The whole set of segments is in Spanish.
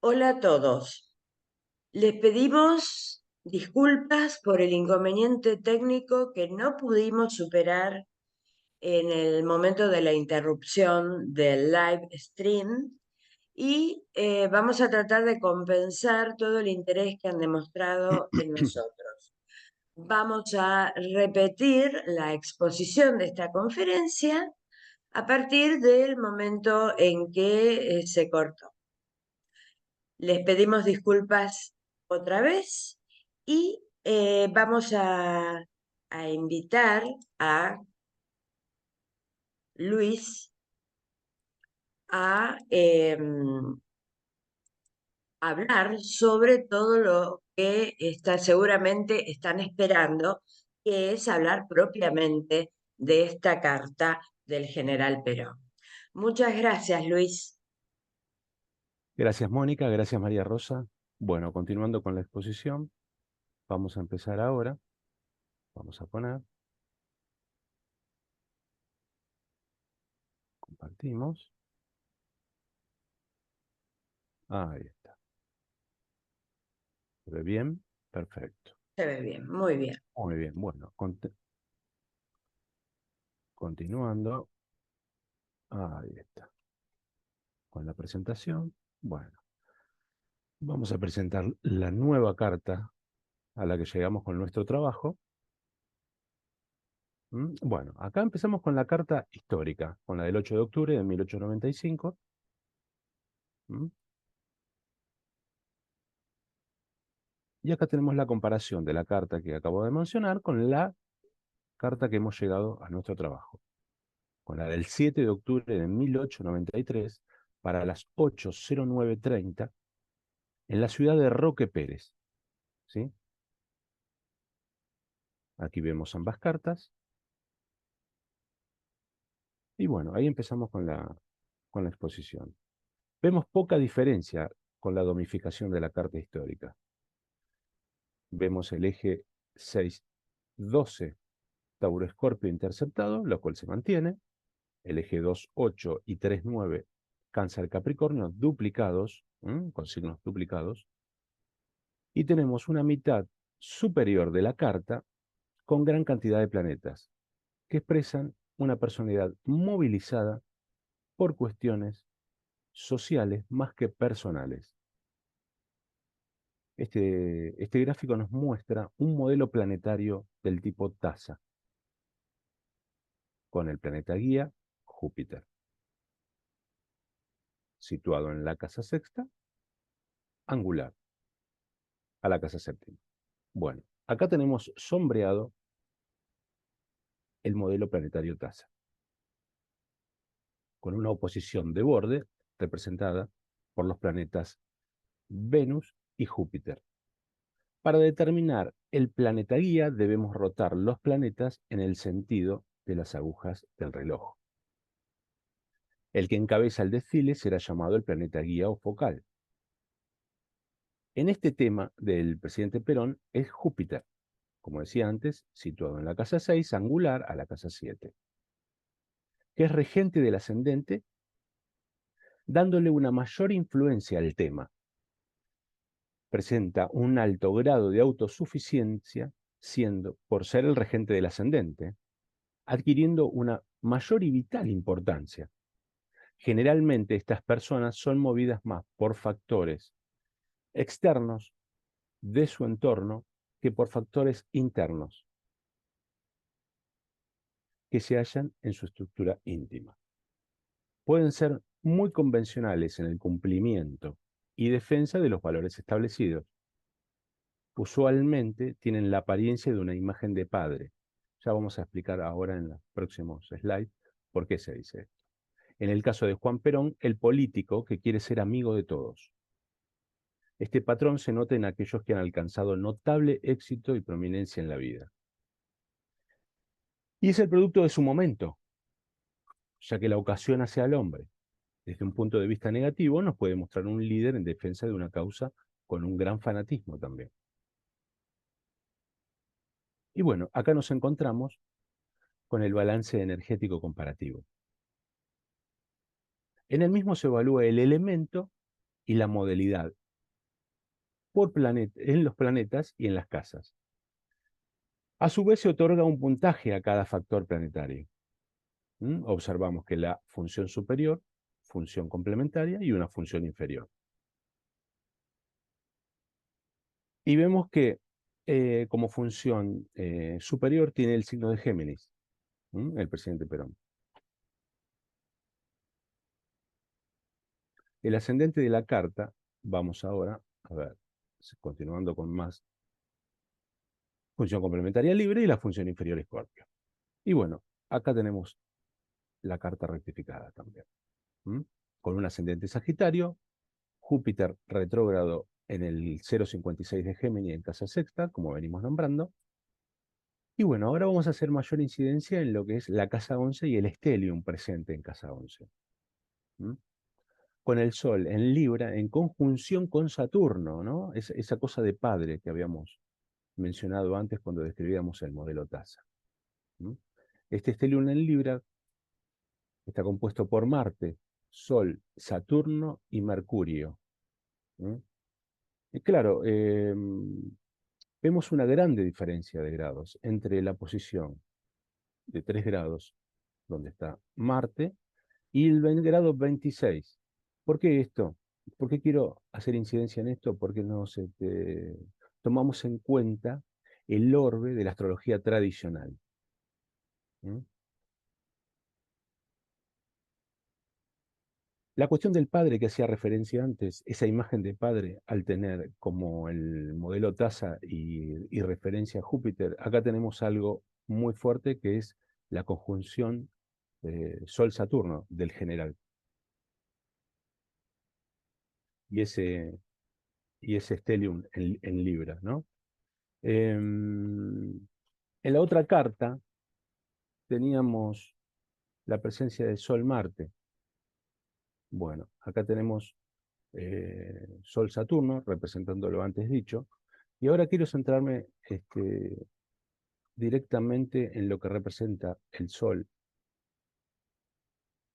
Hola a todos. Les pedimos disculpas por el inconveniente técnico que no pudimos superar en el momento de la interrupción del live stream y vamos a tratar de compensar todo el interés que han demostrado en nosotros. Vamos a repetir la exposición de esta conferencia a partir del momento en que se cortó. Les pedimos disculpas otra vez y vamos a invitar a Luis a hablar sobre todo lo que seguramente están esperando, que es hablar propiamente de esta carta del general Perón. Muchas gracias, Luis. Gracias, Mónica. Gracias, María Rosa. Bueno, continuando con la exposición, vamos a empezar ahora. Vamos a poner, compartimos. Ahí está. ¿Se ve bien? Perfecto. Se ve bien, muy bien. Muy bien. Bueno, continuando. Ahí está. Con la presentación. Bueno, vamos a presentar la nueva carta a la que llegamos con nuestro trabajo. Bueno, acá empezamos con la carta histórica, con la del 8 de octubre de 1895. ¿Mm? Y acá tenemos la comparación de la carta que acabo de mencionar con la carta que hemos llegado a nuestro trabajo, con la del 7 de octubre de 1893 para las 8:09:30 en la ciudad de Roque Pérez. ¿Sí? Aquí vemos ambas cartas. Y bueno, ahí empezamos con la exposición. Vemos poca diferencia con la domificación de la carta histórica. Vemos el eje 6:12 Tauro Escorpio interceptado, lo cual se mantiene. El eje 2:8 y 3:9 Cáncer Capricornio duplicados, con signos duplicados. Y tenemos una mitad superior de la carta con gran cantidad de planetas que expresan una personalidad movilizada por cuestiones sociales más que personales. Este gráfico nos muestra un modelo planetario del tipo taza, con el planeta guía Júpiter, situado en la casa sexta, angular, a la casa séptima. Bueno, acá tenemos sombreado el modelo planetario taza, con una oposición de borde representada por los planetas Venus y Júpiter. Para determinar el planeta guía debemos rotar los planetas en el sentido de las agujas del reloj. El que encabeza el desfile será llamado el planeta guía o focal. En este tema del presidente Perón es Júpiter, como decía antes, situado en la casa 6, angular a la casa 7, que es regente del ascendente, dándole una mayor influencia al tema. Presenta un alto grado de autosuficiencia, siendo, por ser el regente del ascendente, adquiriendo una mayor y vital importancia. Generalmente estas personas son movidas más por factores externos de su entorno que por factores internos que se hallan en su estructura íntima. Pueden ser muy convencionales en el cumplimiento y defensa de los valores establecidos. Usualmente tienen la apariencia de una imagen de padre. Ya vamos a explicar ahora en los próximos slides por qué se dice esto. En el caso de Juan Perón, el político que quiere ser amigo de todos. Este patrón se nota en aquellos que han alcanzado notable éxito y prominencia en la vida. Y es el producto de su momento, ya que la ocasión hace al hombre. Desde un punto de vista negativo, nos puede mostrar un líder en defensa de una causa con un gran fanatismo también. Y bueno, acá nos encontramos con el balance energético comparativo. En el mismo se evalúa el elemento y la modalidad en los planetas y en las casas. A su vez se otorga un puntaje a cada factor planetario. Observamos que la función superior, función complementaria y una función inferior. Y vemos que como función superior tiene el signo de Géminis, el presidente Perón. El ascendente de la carta, vamos ahora a ver, continuando con más función complementaria libre y la función inferior Escorpio. Y bueno, acá tenemos la carta rectificada también, con un ascendente Sagitario, Júpiter retrógrado en el 0,56 de Géminis en casa sexta, como venimos nombrando. Y bueno, ahora vamos a hacer mayor incidencia en lo que es la casa 11 y el estelium presente en casa 11. Con el Sol en Libra en conjunción con Saturno, ¿no? Esa cosa de padre que habíamos mencionado antes cuando describíamos el modelo TASA. Este estelium en Libra está compuesto por Marte, Sol, Saturno y Mercurio. Y claro, vemos una grande diferencia de grados entre la posición de 3 grados, donde está Marte, y el grado 26. ¿Por qué esto? ¿Por qué quiero hacer incidencia en esto? Porque tomamos en cuenta el orbe de la astrología tradicional. La cuestión del padre que hacía referencia antes, esa imagen de padre al tener como el modelo TASA y referencia a Júpiter, acá tenemos algo muy fuerte que es la conjunción Sol-Saturno del general. Y ese stellium en Libra, ¿no? En la otra carta teníamos la presencia de Sol-Marte. Bueno, acá tenemos Sol-Saturno, representando lo antes dicho, y ahora quiero centrarme directamente en lo que representa el Sol,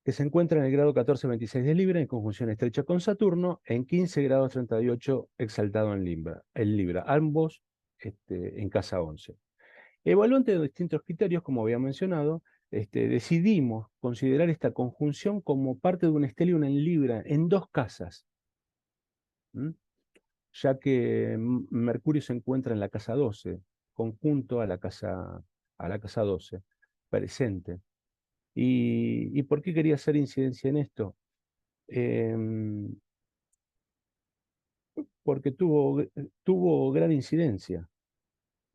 que se encuentra en el grado 14-26 de Libra, en conjunción estrecha con Saturno, en 15 grados 38 exaltado en Libra, ambos en casa 11. Evaluante de distintos criterios, como había mencionado, decidimos considerar esta conjunción como parte de un stellium en Libra en 2 casas, ya que Mercurio se encuentra en la casa 12, conjunto a la casa 12, presente. ¿Y por qué quería hacer incidencia en esto? Porque tuvo gran incidencia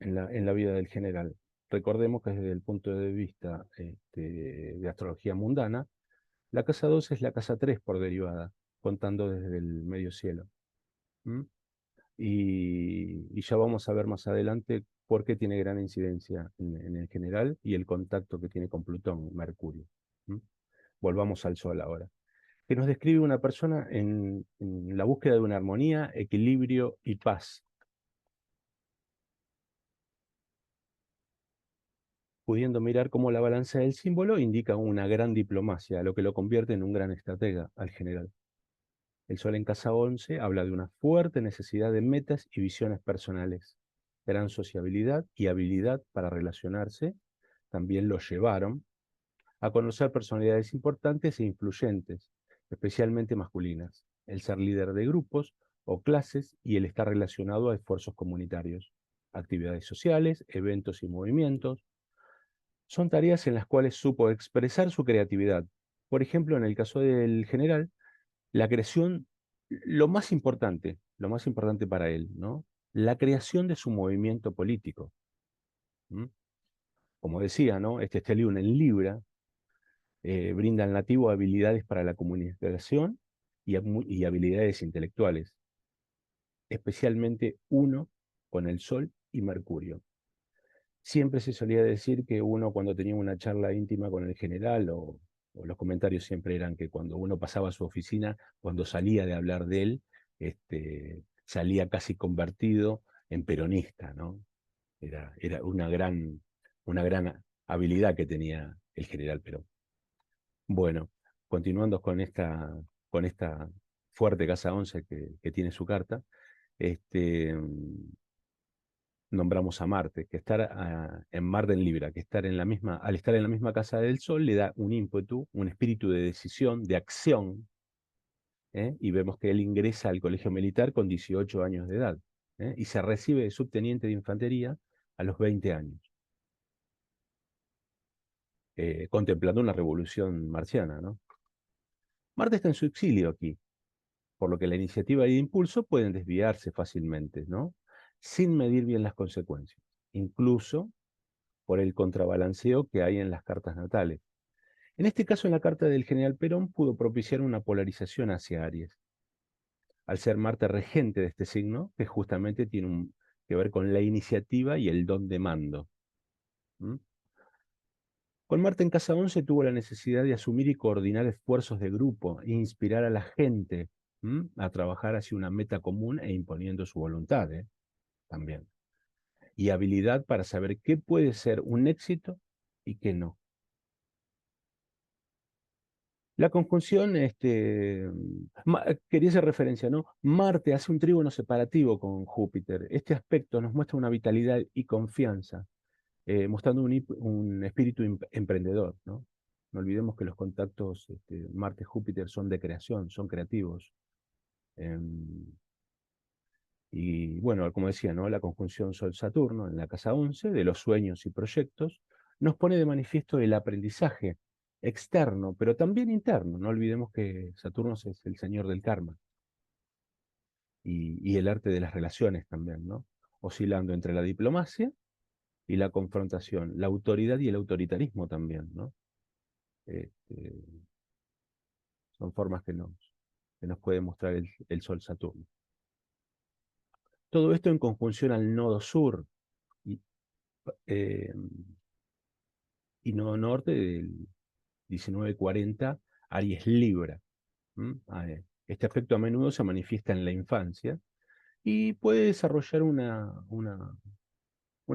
en la vida del general. Recordemos que desde el punto de vista de astrología mundana, la casa 12 es la casa 3 por derivada, contando desde el medio cielo. Y ya vamos a ver más adelante por qué tiene gran incidencia en el general y el contacto que tiene con Plutón, Mercurio. Volvamos al Sol ahora, que nos describe una persona en la búsqueda de una armonía, equilibrio y paz, pudiendo mirar cómo la balanza del símbolo indica una gran diplomacia, lo que lo convierte en un gran estratega al general. El Sol en casa 11 habla de una fuerte necesidad de metas y visiones personales, gran sociabilidad y habilidad para relacionarse. También lo llevaron a conocer personalidades importantes e influyentes, especialmente masculinas, el ser líder de grupos o clases y el estar relacionado a esfuerzos comunitarios, actividades sociales, eventos y movimientos. Son tareas en las cuales supo expresar su creatividad. Por ejemplo, en el caso del general, la creación, lo más importante para él, ¿no? La creación de su movimiento político. Como decía, ¿no? Este stellium en Libra brinda al nativo habilidades para la comunicación y habilidades intelectuales, especialmente uno con el Sol y Mercurio. Siempre se solía decir que uno cuando tenía una charla íntima con el general, o los comentarios siempre eran que cuando uno pasaba a su oficina, cuando salía de hablar de él, salía casi convertido en peronista, ¿no? Era una gran habilidad que tenía el general Perón. Bueno, continuando con esta fuerte casa 11 que tiene su carta, este, nombramos a Marte, que estar en Marte en Libra, que estar en la misma, al estar en la misma casa del Sol le da un ímpetu, un espíritu de decisión, de acción, ¿eh? Y vemos que él ingresa al colegio militar con 18 años de edad, ¿eh? Y se recibe de subteniente de infantería a los 20 años, contemplando una revolución marciana, ¿no? Marte está en su exilio aquí, por lo que la iniciativa y el impulso pueden desviarse fácilmente, ¿no? Sin medir bien las consecuencias, incluso por el contrabalanceo que hay en las cartas natales. En este caso, en la carta del general Perón pudo propiciar una polarización hacia Aries, al ser Marte regente de este signo, que justamente tiene que ver con la iniciativa y el don de mando. ¿Mm? Con Marte en casa 11 tuvo la necesidad de asumir y coordinar esfuerzos de grupo e inspirar a la gente, a trabajar hacia una meta común e imponiendo su voluntad, también. Y habilidad para saber qué puede ser un éxito y qué no. La conjunción, quería hacer referencia, ¿no? Marte hace un trígono separativo con Júpiter. Este aspecto nos muestra una vitalidad y confianza, mostrando un espíritu emprendedor, ¿no? No olvidemos que los contactos Marte-Júpiter son de creación, son creativos. Em, y bueno, como decía, ¿no? La conjunción Sol-Saturno en la casa 11 de los sueños y proyectos nos pone de manifiesto el aprendizaje externo, pero también interno. No olvidemos que Saturno es el señor del karma y el arte de las relaciones también, ¿no? Oscilando entre la diplomacia y la confrontación, la autoridad y el autoritarismo también, ¿no? Este, son formas que nos puede mostrar el Sol Saturno. Todo esto en conjunción al nodo sur y, eh, y nodo norte del 1940, Aries Libra. Este aspecto a menudo se manifiesta en la infancia y puede desarrollar una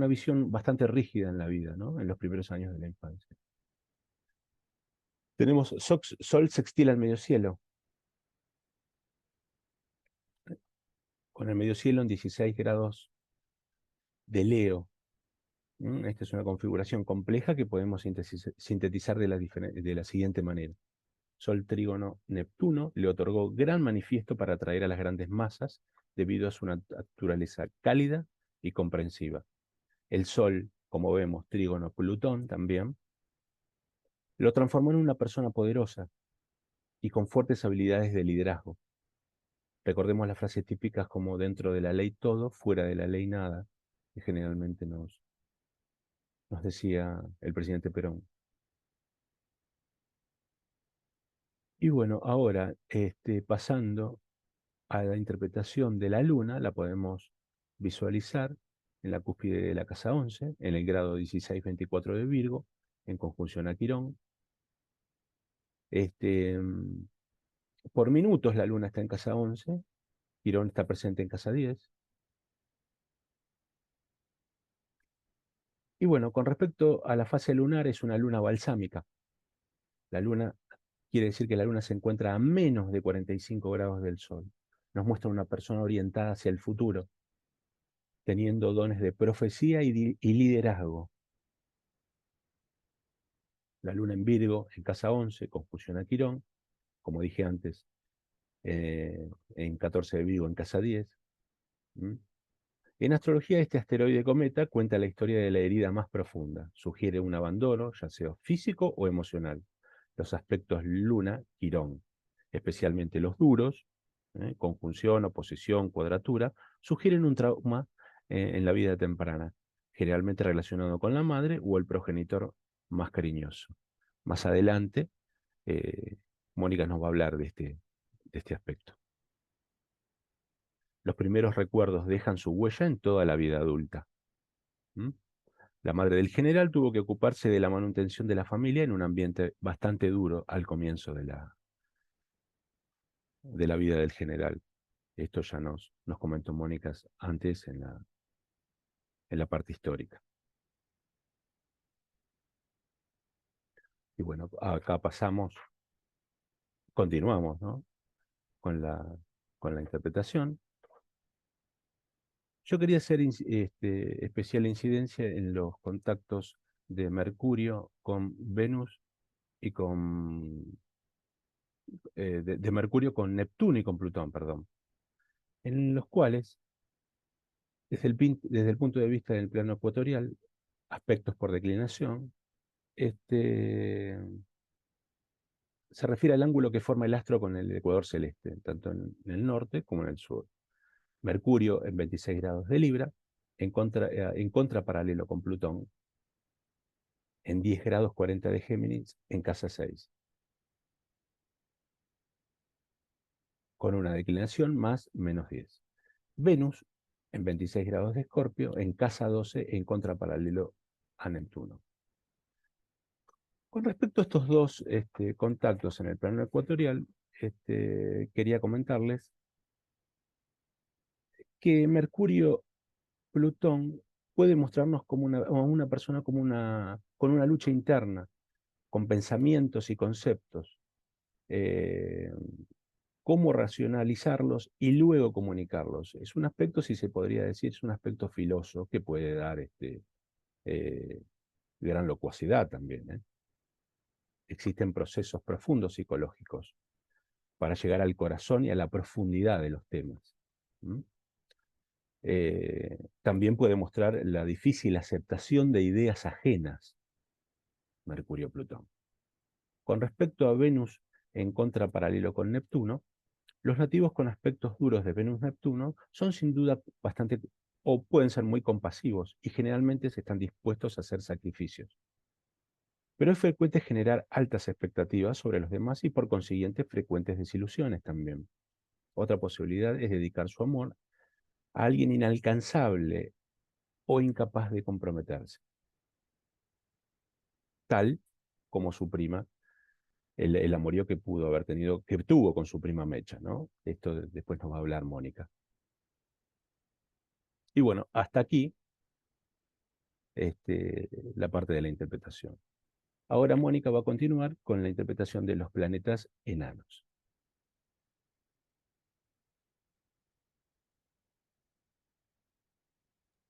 visión bastante rígida en la vida, ¿no? En los primeros años de la infancia. Tenemos Sol sextil al medio cielo, con el medio cielo en 16 grados de Leo. Esta es una configuración compleja que podemos sintetizar de la siguiente manera. Sol trígono Neptuno le otorgó gran manifiesto para atraer a las grandes masas debido a su naturaleza cálida y comprensiva. El Sol, como vemos, trígono Plutón también, lo transformó en una persona poderosa y con fuertes habilidades de liderazgo. Recordemos las frases típicas como dentro de la ley todo, fuera de la ley nada, que generalmente nos decía el presidente Perón. Y bueno, ahora, pasando a la interpretación de la luna, la podemos visualizar en la cúspide de la casa 11, en el grado 16-24 de Virgo, en conjunción a Quirón. Por minutos la luna está en casa 11, Quirón está presente en casa 10. Y bueno, con respecto a la fase lunar, es una luna balsámica. La luna quiere decir que la luna se encuentra a menos de 45 grados del Sol. Nos muestra una persona orientada hacia el futuro, teniendo dones de profecía y liderazgo. La luna en Virgo, en casa 11, conjunción a Quirón, como dije antes, en 14 de Virgo, en casa 10. ¿Mm? En astrología, este asteroide cometa cuenta la historia de la herida más profunda. Sugiere un abandono, ya sea físico o emocional. Los aspectos Luna-Quirón, especialmente los duros, conjunción, oposición, cuadratura, sugieren un trauma en la vida temprana, generalmente relacionado con la madre o el progenitor más cariñoso. Más adelante, eh, Mónica nos va a hablar de este aspecto. Los primeros recuerdos dejan su huella en toda la vida adulta. ¿Mm? La madre del general tuvo que ocuparse de la manutención de la familia en un ambiente bastante duro al comienzo de la vida del general. Esto ya nos comentó Mónica antes en la parte histórica. Y bueno, acá continuamos, ¿no? con la interpretación. Yo quería hacer especial incidencia en los contactos de Mercurio con Venus y de Mercurio con Neptuno y con Plutón, perdón, en los cuales, desde el punto de vista del plano ecuatorial, aspectos por declinación, se refiere al ángulo que forma el astro con el ecuador celeste, tanto en el norte como en el sur. Mercurio en 26 grados de Libra, en contraparalelo con Plutón, en 10 grados 40 de Géminis, en casa 6, con una declinación más menos 10. Venus en 26 grados de Escorpio, en casa 12, en contraparalelo a Neptuno. Con respecto a estos dos contactos en el plano ecuatorial, quería comentarles que Mercurio-Plutón puede mostrarnos como una persona con una lucha interna, con pensamientos y conceptos, cómo racionalizarlos y luego comunicarlos. Es un aspecto, si se podría decir, es un aspecto filoso que puede dar eh, gran locuacidad también, ¿eh? Existen procesos profundos psicológicos para llegar al corazón y a la profundidad de los temas. ¿Mm? También puede mostrar la difícil aceptación de ideas ajenas, Mercurio-Plutón. Con respecto a Venus en contraparalelo con Neptuno, los nativos con aspectos duros de Venus-Neptuno son sin duda bastante, o pueden ser muy compasivos, y generalmente se están dispuestos a hacer sacrificios. Pero es frecuente generar altas expectativas sobre los demás y por consiguiente frecuentes desilusiones también. Otra posibilidad es dedicar su amor a alguien inalcanzable o incapaz de comprometerse, tal como su prima, el amorío que pudo haber tenido, que tuvo con su prima Mecha, ¿no? Esto después nos va a hablar Mónica. Y bueno, hasta aquí la parte de la interpretación. Ahora Mónica va a continuar con la interpretación de los planetas enanos.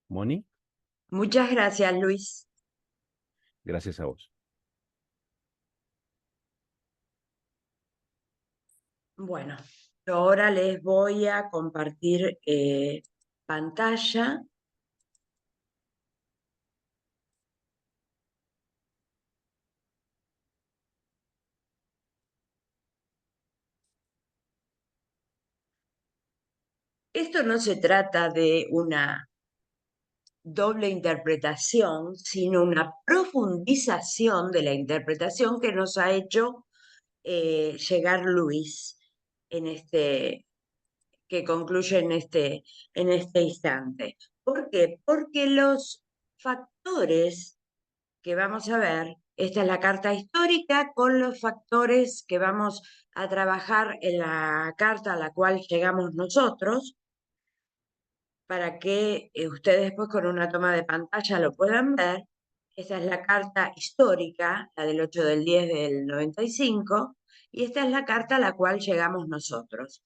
Moni, Muchas gracias, Luis. gracias a vos. Bueno, yo ahora les voy a compartir pantalla. Esto no se trata de una doble interpretación, sino una profundización de la interpretación que nos ha hecho llegar Luis en que concluye en este instante. ¿Por qué? Porque los factores que vamos a ver, esta es la carta histórica con los factores que vamos a trabajar en la carta a la cual llegamos nosotros, para que ustedes después con una toma de pantalla lo puedan ver. Esta es la carta histórica, la del 8 del 10 del 95, y esta es la carta a la cual llegamos nosotros,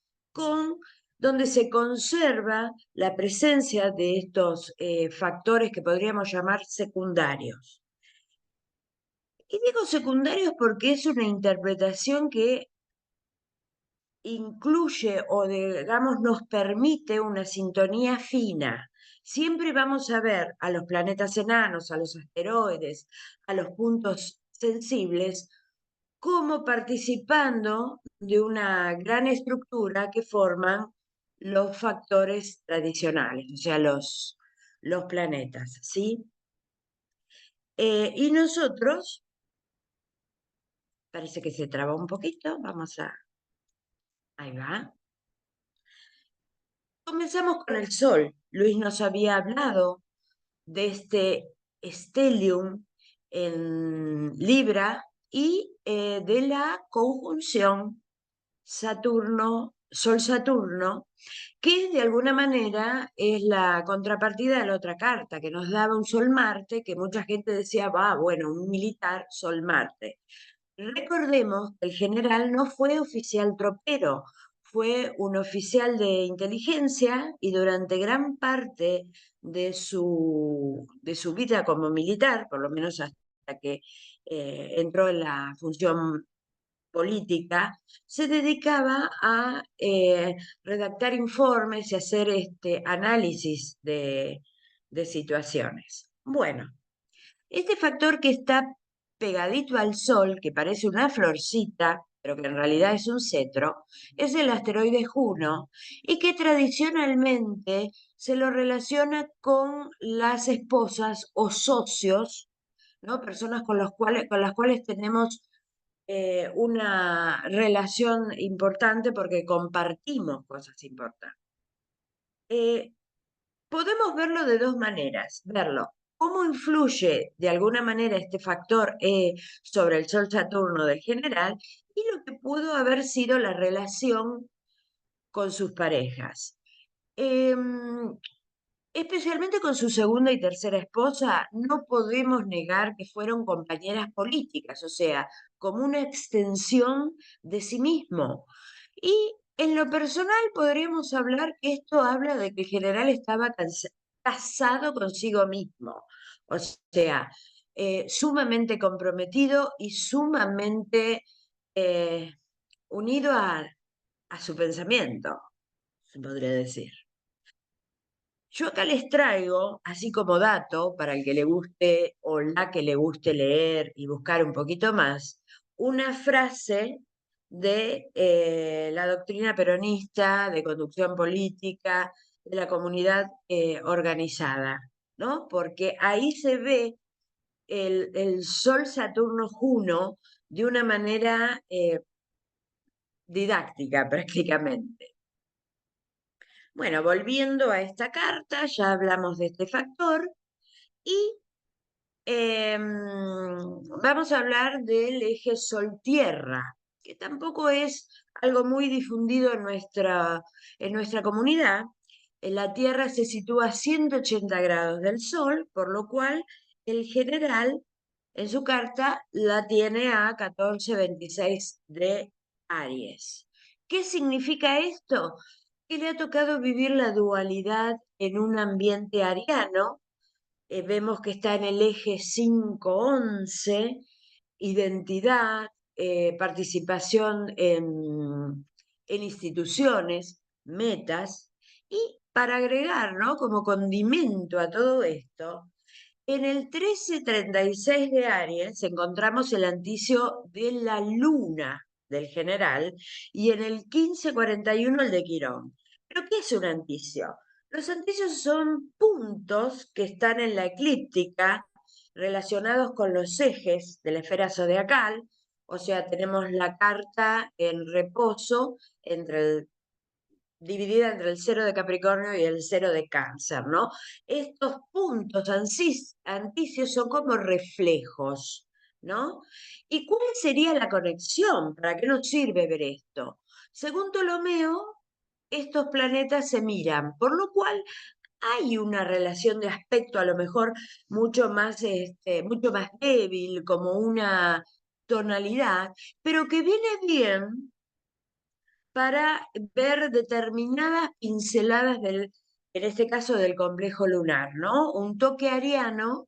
donde se conserva la presencia de estos factores que podríamos llamar secundarios. Y digo secundarios porque es una interpretación que incluye o digamos nos permite una sintonía fina. Siempre vamos a ver a los planetas enanos, a los asteroides, a los puntos sensibles, como participando de una gran estructura que forman los factores tradicionales, o sea, los planetas, ¿sí? Y nosotros, parece que se traba un poquito, ahí va. Comenzamos con el Sol. Luis nos había hablado de este stellium en Libra y de la conjunción Sol-Saturno, que de alguna manera es la contrapartida de la otra carta, que nos daba un Sol-Marte, que mucha gente decía, va, bueno, un militar Sol-Marte. Recordemos que el general no fue oficial tropero, fue un oficial de inteligencia y durante gran parte de su vida como militar, por lo menos hasta que entró en la función política, se dedicaba a redactar informes y hacer análisis de situaciones. Bueno, este factor que está pegadito al Sol, que parece una florcita, pero que en realidad es un cetro, es el asteroide Juno y que tradicionalmente se lo relaciona con las esposas o socios, ¿no? Personas con las cuales tenemos una relación importante porque compartimos cosas importantes. Eh, Podemos verlo de dos maneras, verlo cómo influye de alguna manera este factor sobre el Sol Saturno del general y lo que pudo haber sido la relación con sus parejas. Em, Especialmente con su segunda y tercera esposa, no podemos negar que fueron compañeras políticas, o sea, como una extensión de sí mismo. Y en lo personal podríamos hablar que esto habla de que el general estaba casado consigo mismo, o sea, sumamente comprometido y sumamente eh, unido a su pensamiento, se podría decir. Yo acá les traigo, así como dato, para el que le guste o la que le guste leer y buscar un poquito más, una frase de la doctrina peronista, de conducción política, de la comunidad organizada, ¿no? Porque ahí se ve el Sol Saturno Juno de una manera didáctica prácticamente. Bueno, volviendo a esta carta, ya hablamos de este factor y vamos a hablar del eje Sol-Tierra, que tampoco es algo muy difundido en nuestra comunidad. La Tierra se sitúa a 180 grados del Sol, por lo cual el general en su carta la tiene a 1426 de Aries. ¿Qué significa esto? Que le ha tocado vivir la dualidad en un ambiente ariano. Vemos que está en el eje 5-11, identidad, participación en instituciones, metas, y para agregar, ¿no? Como condimento a todo esto, en el 1336 de Aries encontramos el anticio de la luna del general y en el 1541 el de Quirón. ¿Pero qué es un anticio? Los anticios son puntos que están en la eclíptica relacionados con los ejes de la esfera zodiacal, o sea, tenemos la carta en reposo dividida entre el cero de Capricornio y el cero de Cáncer, ¿no? Estos puntos anticios son como reflejos, ¿no? ¿Y cuál sería la conexión? ¿Para qué nos sirve ver esto? Según Ptolomeo, estos planetas se miran, por lo cual hay una relación de aspecto a lo mejor mucho más débil, como una tonalidad, pero que viene bien para ver determinadas pinceladas en este caso del complejo lunar, ¿no? Un toque ariano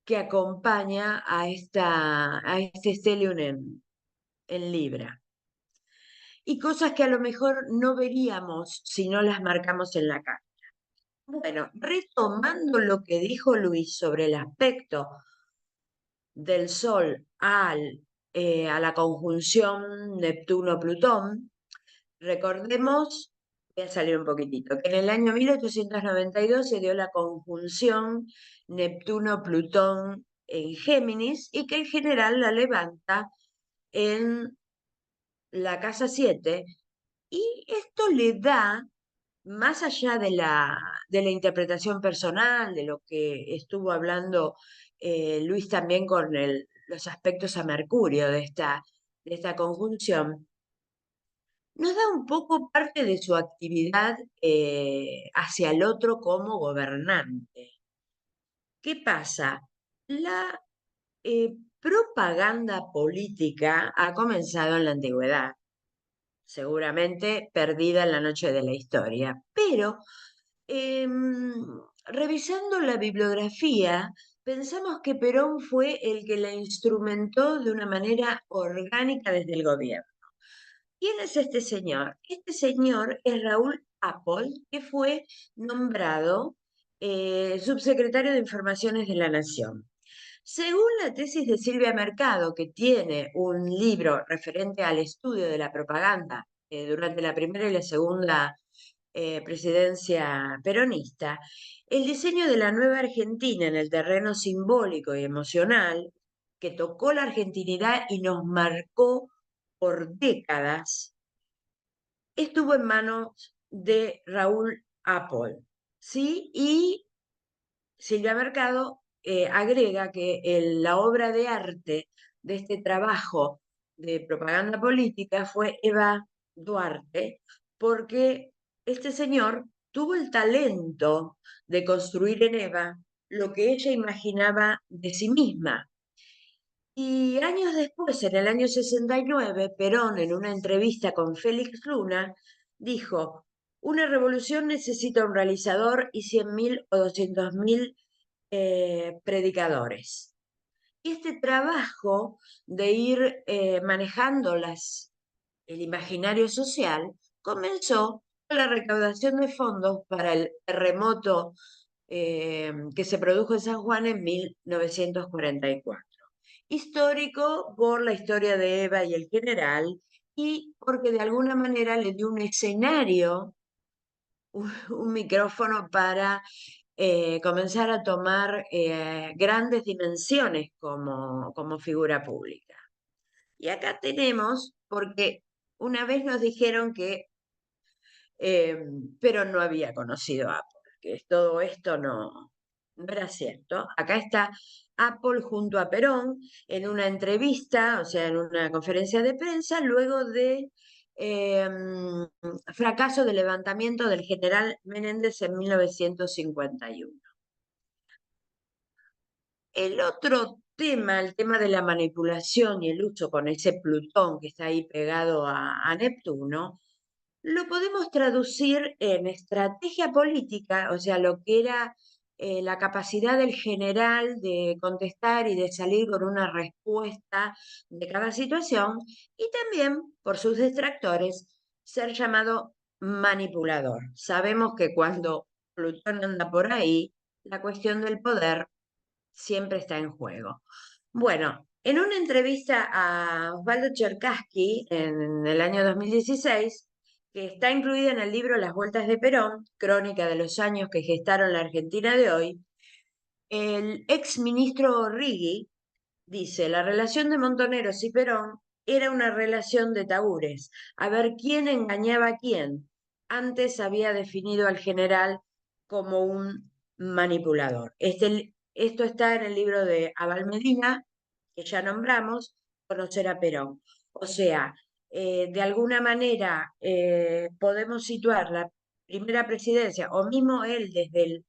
que acompaña a este stellium en Libra. Y cosas que a lo mejor no veríamos si no las marcamos en la carta. Bueno, retomando lo que dijo Luis sobre el aspecto del Sol a la conjunción Neptuno-Plutón, recordemos, voy a salir un poquitito, que en el año 1892 se dio la conjunción Neptuno-Plutón en Géminis y que el general la levanta en la casa 7 y esto le da, más allá de la interpretación personal, de lo que estuvo hablando Luis también con los aspectos a Mercurio de esta conjunción, nos da un poco parte de su actividad hacia el otro como gobernante. ¿Qué pasa? La propaganda política ha comenzado en la antigüedad. seguramente perdida en la noche de la historia. Pero revisando la bibliografía, pensamos que Perón fue el que la instrumentó de una manera orgánica desde el gobierno. ¿Quién es este señor? Este señor es Raúl Apple, que fue nombrado subsecretario de Informaciones de la Nación. Según la tesis de Silvia Mercado, que tiene un libro referente al estudio de la propaganda durante la primera y la segunda presidencia peronista, el diseño de la nueva Argentina en el terreno simbólico y emocional, que tocó la argentinidad y nos marcó por décadas, estuvo en manos de Raúl Apple, ¿sí? Y Silvia Mercado agrega que la obra de arte de este trabajo de propaganda política fue Eva Duarte, porque este señor tuvo el talento de construir en Eva lo que ella imaginaba de sí misma. Y años después, en el año 69, Perón, en una entrevista con Félix Luna, dijo, una revolución necesita un realizador y 100.000 o 200.000 predicadores. Y este trabajo de ir manejando el imaginario social comenzó con la recaudación de fondos para el terremoto que se produjo en San Juan en 1944. Histórico por la historia de Eva y el general y porque de alguna manera le dio un escenario, un micrófono para comenzar a tomar grandes dimensiones como figura pública. Y acá tenemos, porque una vez nos dijeron que Perón no había conocido a Apple, que todo esto no era cierto. Acá está Apple junto a Perón en una entrevista, o sea, en una conferencia de prensa, luego de fracaso del levantamiento del general Menéndez en 1951. El otro tema, el tema de la manipulación y el uso con ese Plutón que está ahí pegado a Neptuno, lo podemos traducir en estrategia política, o sea, lo que era la capacidad del general de contestar y de salir con una respuesta de cada situación, y también, por sus detractores, ser llamado manipulador. Sabemos que cuando Plutón anda por ahí, la cuestión del poder siempre está en juego. Bueno, en una entrevista a Osvaldo Cherkasky en el año 2016, que está incluida en el libro Las Vueltas de Perón, crónica de los años que gestaron la Argentina de hoy, el ex ministro Riggi dice, la relación de Montoneros y Perón era una relación de tabúres, a ver quién engañaba a quién. Antes había definido al general como un manipulador. Esto está en el libro de Abal Medina, que ya nombramos, Conocer a Perón. O sea, de alguna manera podemos situar la primera presidencia, o mismo él desde el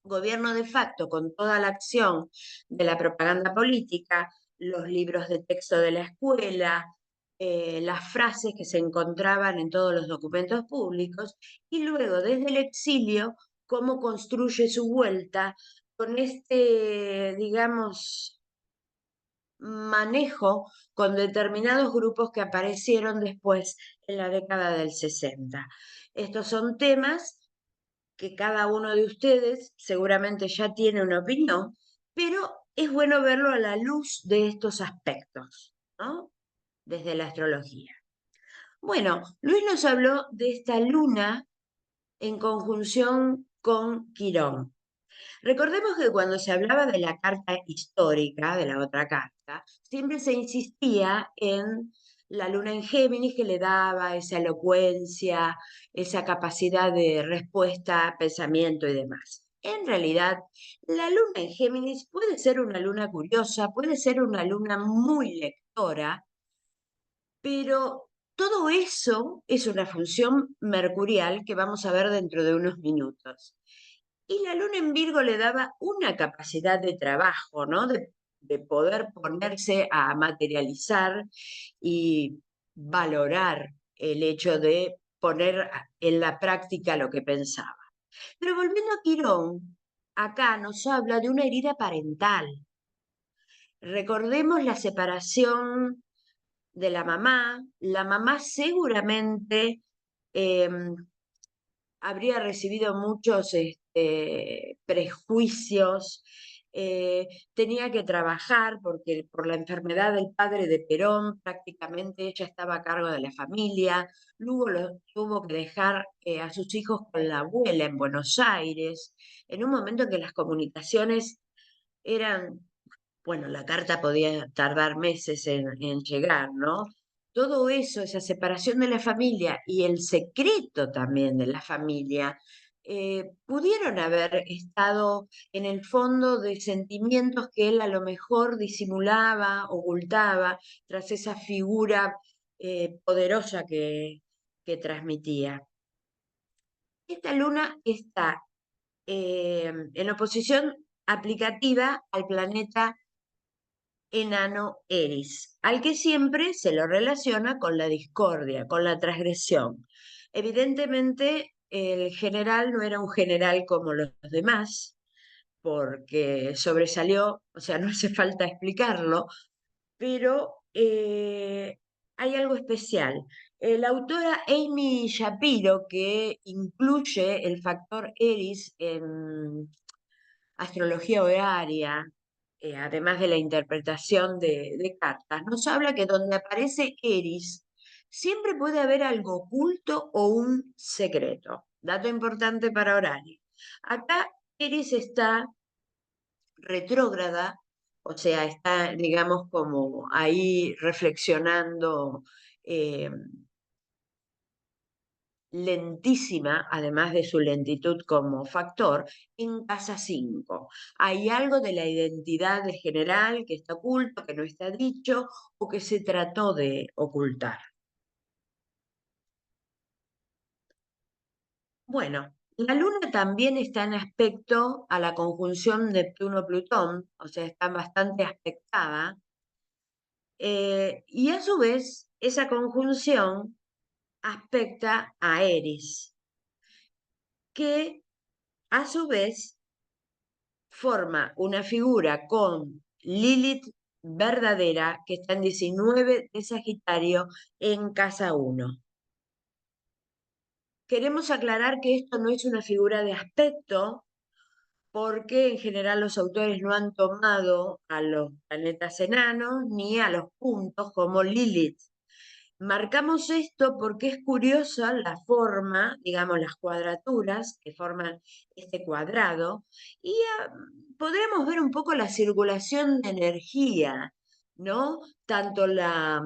gobierno de facto con toda la acción de la propaganda política, los libros de texto de la escuela, las frases que se encontraban en todos los documentos públicos, y luego desde el exilio, cómo construye su vuelta con este, digamos, manejo con determinados grupos que aparecieron después en la década del 60. Estos son temas que cada uno de ustedes seguramente ya tiene una opinión, pero es bueno verlo a la luz de estos aspectos, ¿no? Desde la astrología. Bueno, Luis nos habló de esta luna en conjunción con Quirón. Recordemos que cuando se hablaba de la carta histórica, de la otra carta, siempre se insistía en la luna en Géminis que le daba esa elocuencia, esa capacidad de respuesta, pensamiento y demás. En realidad, la luna en Géminis puede ser una luna curiosa, puede ser una luna muy lectora, pero todo eso es una función mercurial que vamos a ver dentro de unos minutos. Y la luna en Virgo le daba una capacidad de trabajo, ¿no? De poder ponerse a materializar y valorar el hecho de poner en la práctica lo que pensaba. Pero volviendo a Quirón, acá nos habla de una herida parental. Recordemos la separación de la mamá seguramente habría recibido muchos prejuicios, tenía que trabajar porque por la enfermedad del padre de Perón prácticamente ella estaba a cargo de la familia, luego tuvo que dejar a sus hijos con la abuela en Buenos Aires, en un momento en que las comunicaciones eran, bueno, la carta podía tardar meses en llegar, ¿no? Todo eso, esa separación de la familia y el secreto también de la familia, pudieron haber estado en el fondo de sentimientos que él a lo mejor disimulaba, ocultaba, tras esa figura poderosa que transmitía. Esta luna está en oposición aplicativa al planeta enano Eris, al que siempre se lo relaciona con la discordia, con la transgresión. Evidentemente, el general no era un general como los demás, porque sobresalió, o sea, no hace falta explicarlo, pero hay algo especial. La autora Amy Shapiro, que incluye el factor Eris en astrología horaria, además de la interpretación de cartas, nos habla que donde aparece Eris, siempre puede haber algo oculto o un secreto. Dato importante para horario. Acá Eris está retrógrada, o sea, está, digamos, como ahí reflexionando eh, lentísima, además de su lentitud como factor, en casa 5. Hay algo de la identidad de general que está oculto, que no está dicho o que se trató de ocultar. Bueno, la luna también está en aspecto a la conjunción Neptuno-Plutón, o sea, está bastante aspectada, y a su vez esa conjunción aspecta a Eris, que a su vez forma una figura con Lilith verdadera que está en 19 de Sagitario en casa 1. Queremos aclarar que esto no es una figura de aspecto porque en general los autores no han tomado a los planetas enanos ni a los puntos como Lilith. Marcamos esto porque es curiosa la forma, digamos, las cuadraturas que forman este cuadrado y podremos ver un poco la circulación de energía, ¿no? Tanto la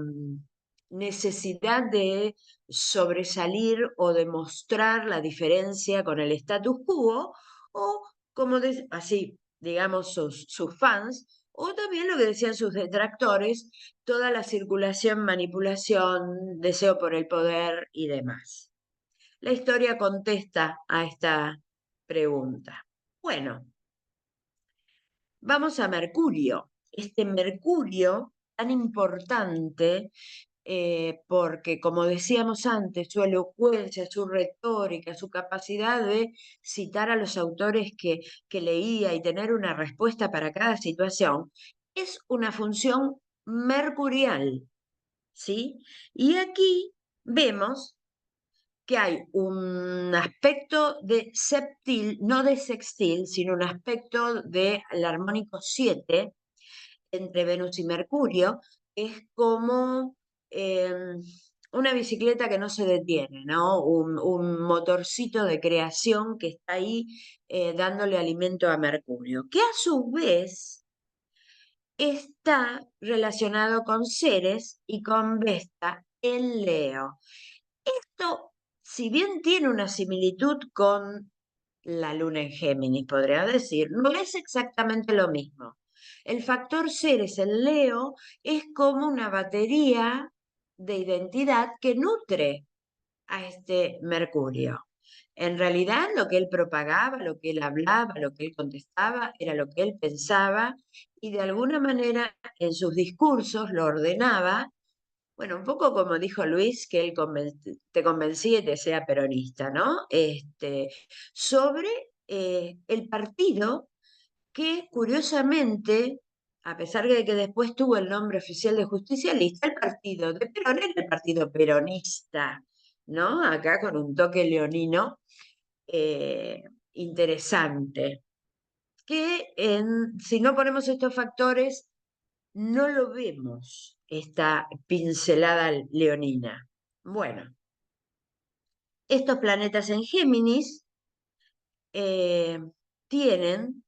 necesidad de sobresalir o demostrar la diferencia con el status quo o, como así, digamos, sus fans, o también lo que decían sus detractores, toda la circulación, manipulación, deseo por el poder y demás. La historia contesta a esta pregunta. Bueno, vamos a Mercurio. Este Mercurio tan importante porque, como decíamos antes, su elocuencia, su retórica, su capacidad de citar a los autores que leía y tener una respuesta para cada situación, es una función mercurial, ¿sí? Y aquí vemos que hay un aspecto de septil, no de sextil, sino un aspecto del armónico 7 entre Venus y Mercurio, es como una bicicleta que no se detiene, ¿no? Un motorcito de creación que está ahí dándole alimento a Mercurio, que a su vez está relacionado con Ceres y con Vesta en Leo. Esto, si bien tiene una similitud con la luna en Géminis, podría decir, no es exactamente lo mismo. El factor Ceres en Leo es como una batería de identidad que nutre a este Mercurio. En realidad, lo que él propagaba, lo que él hablaba, lo que él contestaba, era lo que él pensaba y de alguna manera en sus discursos lo ordenaba Bueno, un poco como dijo Luis, que él te convencía y te sea peronista, ¿no? Sobre el partido que curiosamente, a pesar de que después tuvo el nombre oficial de justicialista, el partido de Perón era el partido peronista, ¿no? Acá con un toque leonino eh, interesante, que si no ponemos estos factores, no lo vemos, esta pincelada leonina. Bueno, estos planetas en Géminis eh, tienen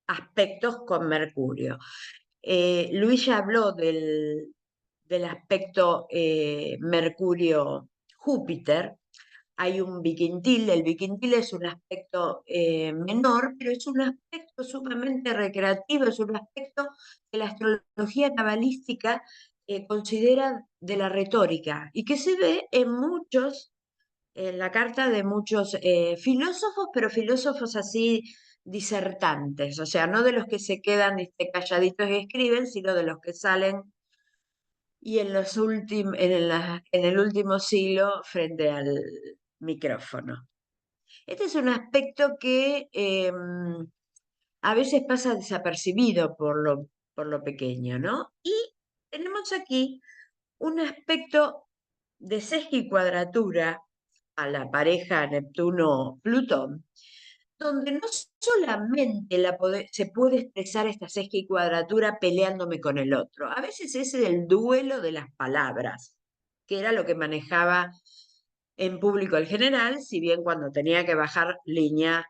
aspectos con Mercurio. Luis ya habló del aspecto Mercurio-Júpiter. Hay un biquintil, el biquintil es un aspecto menor, pero es un aspecto sumamente recreativo, es un aspecto que la astrología cabalística considera de la retórica y que se ve en la carta de muchos filósofos, pero filósofos así disertantes, o sea, no de los que se quedan calladitos y escriben, sino de los que salen y en el último siglo frente al micrófono. Este es un aspecto que a veces pasa desapercibido por lo pequeño, ¿no? Y tenemos aquí un aspecto de sesgo y cuadratura a la pareja Neptuno-Plutón, donde no solamente se puede expresar esta sesga y cuadratura peleándome con el otro, a veces es el duelo de las palabras, que era lo que manejaba en público el general, si bien cuando tenía que bajar línea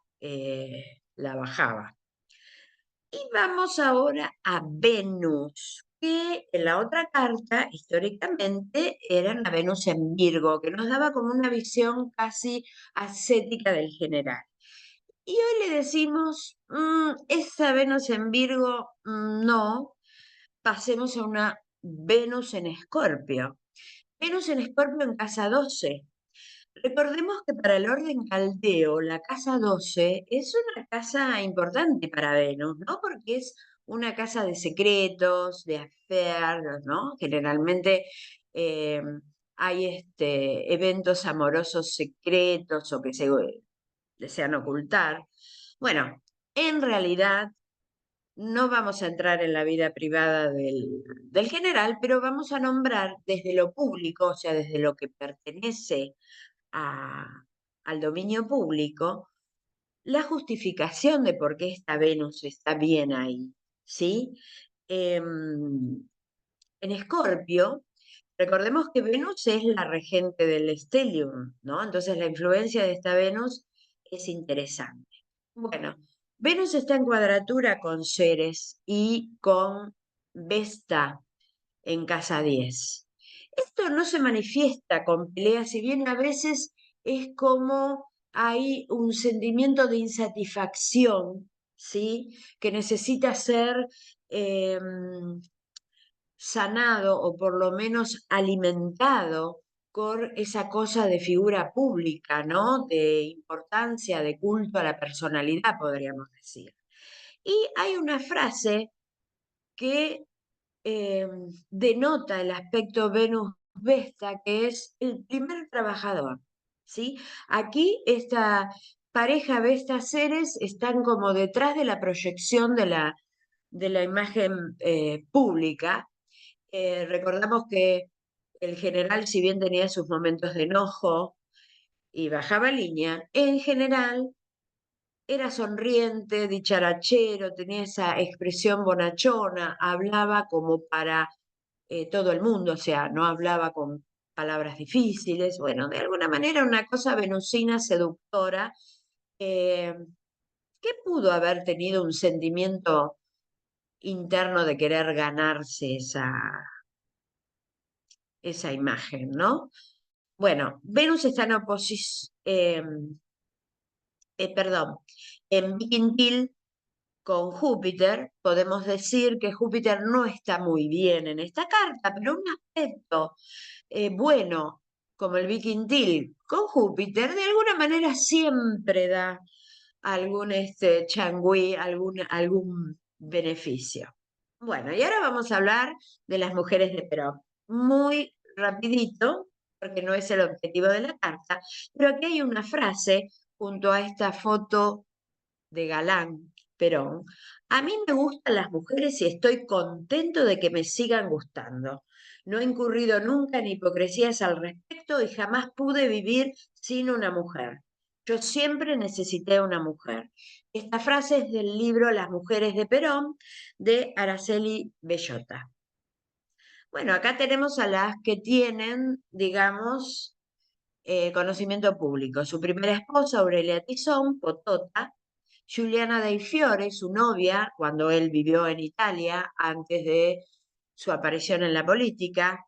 la bajaba. Y vamos ahora a Venus, que en la otra carta, históricamente, era la Venus en Virgo, que nos daba como una visión casi ascética del general. Y hoy le decimos, esa Venus en Virgo, no, pasemos a una Venus en Escorpio. Venus en Escorpio en casa 12. Recordemos que para el orden caldeo, la casa 12 es una casa importante para Venus, ¿no? Porque es una casa de secretos, de affairs, ¿no? Generalmente eh, hay eventos amorosos secretos o que se desean ocultar. Bueno, en realidad no vamos a entrar en la vida privada del general, pero vamos a nombrar desde lo público, o sea, desde lo que pertenece a- al dominio público, la justificación de por qué esta Venus está bien ahí, ¿sí? En Escorpio, recordemos que Venus es la regente del stellium, ¿no? Entonces la influencia de esta Venus es interesante. Bueno, Venus está en cuadratura con Ceres y con Vesta en casa 10. Esto no se manifiesta con peleas, si bien a veces es como hay un sentimiento de insatisfacción, ¿sí? Que necesita ser sanado o por lo menos alimentado por esa cosa de figura pública, ¿no? De importancia, de culto a la personalidad, podríamos decir. Y hay una frase que eh, denota el aspecto Venus-Vesta, que es el primer trabajador, ¿sí? Aquí esta pareja Vesta-Ceres están como detrás de la proyección de la imagen pública. Recordamos que el general, si bien tenía sus momentos de enojo y bajaba línea, en general era sonriente, dicharachero, tenía esa expresión bonachona, hablaba como para todo el mundo, o sea, no hablaba con palabras difíciles, bueno, de alguna manera una cosa venusina, seductora, eh, que pudo haber tenido un sentimiento interno de querer ganarse esa imagen, ¿no? Bueno, Venus está en oposición, perdón, en Quintil con Júpiter, podemos decir que Júpiter no está muy bien en esta carta, pero un aspecto bueno, como el Viquintil con Júpiter, de alguna manera siempre da algún changüí, algún beneficio. Bueno, y ahora vamos a hablar de las mujeres de Perón. Muy rapidito, porque no es el objetivo de la carta, pero aquí hay una frase junto a esta foto de Galán, Perón. A mí me gustan las mujeres y estoy contento de que me sigan gustando. No he incurrido nunca en hipocresías al respecto y jamás pude vivir sin una mujer. Yo siempre necesité una mujer. Esta frase es del libro Las mujeres de Perón de Araceli Bellota. Bueno, acá tenemos a las que tienen, digamos, conocimiento público. Su primera esposa, Aurelia Tizón, Potota, Giuliana Dei Fiore, su novia, cuando él vivió en Italia, antes de su aparición en la política,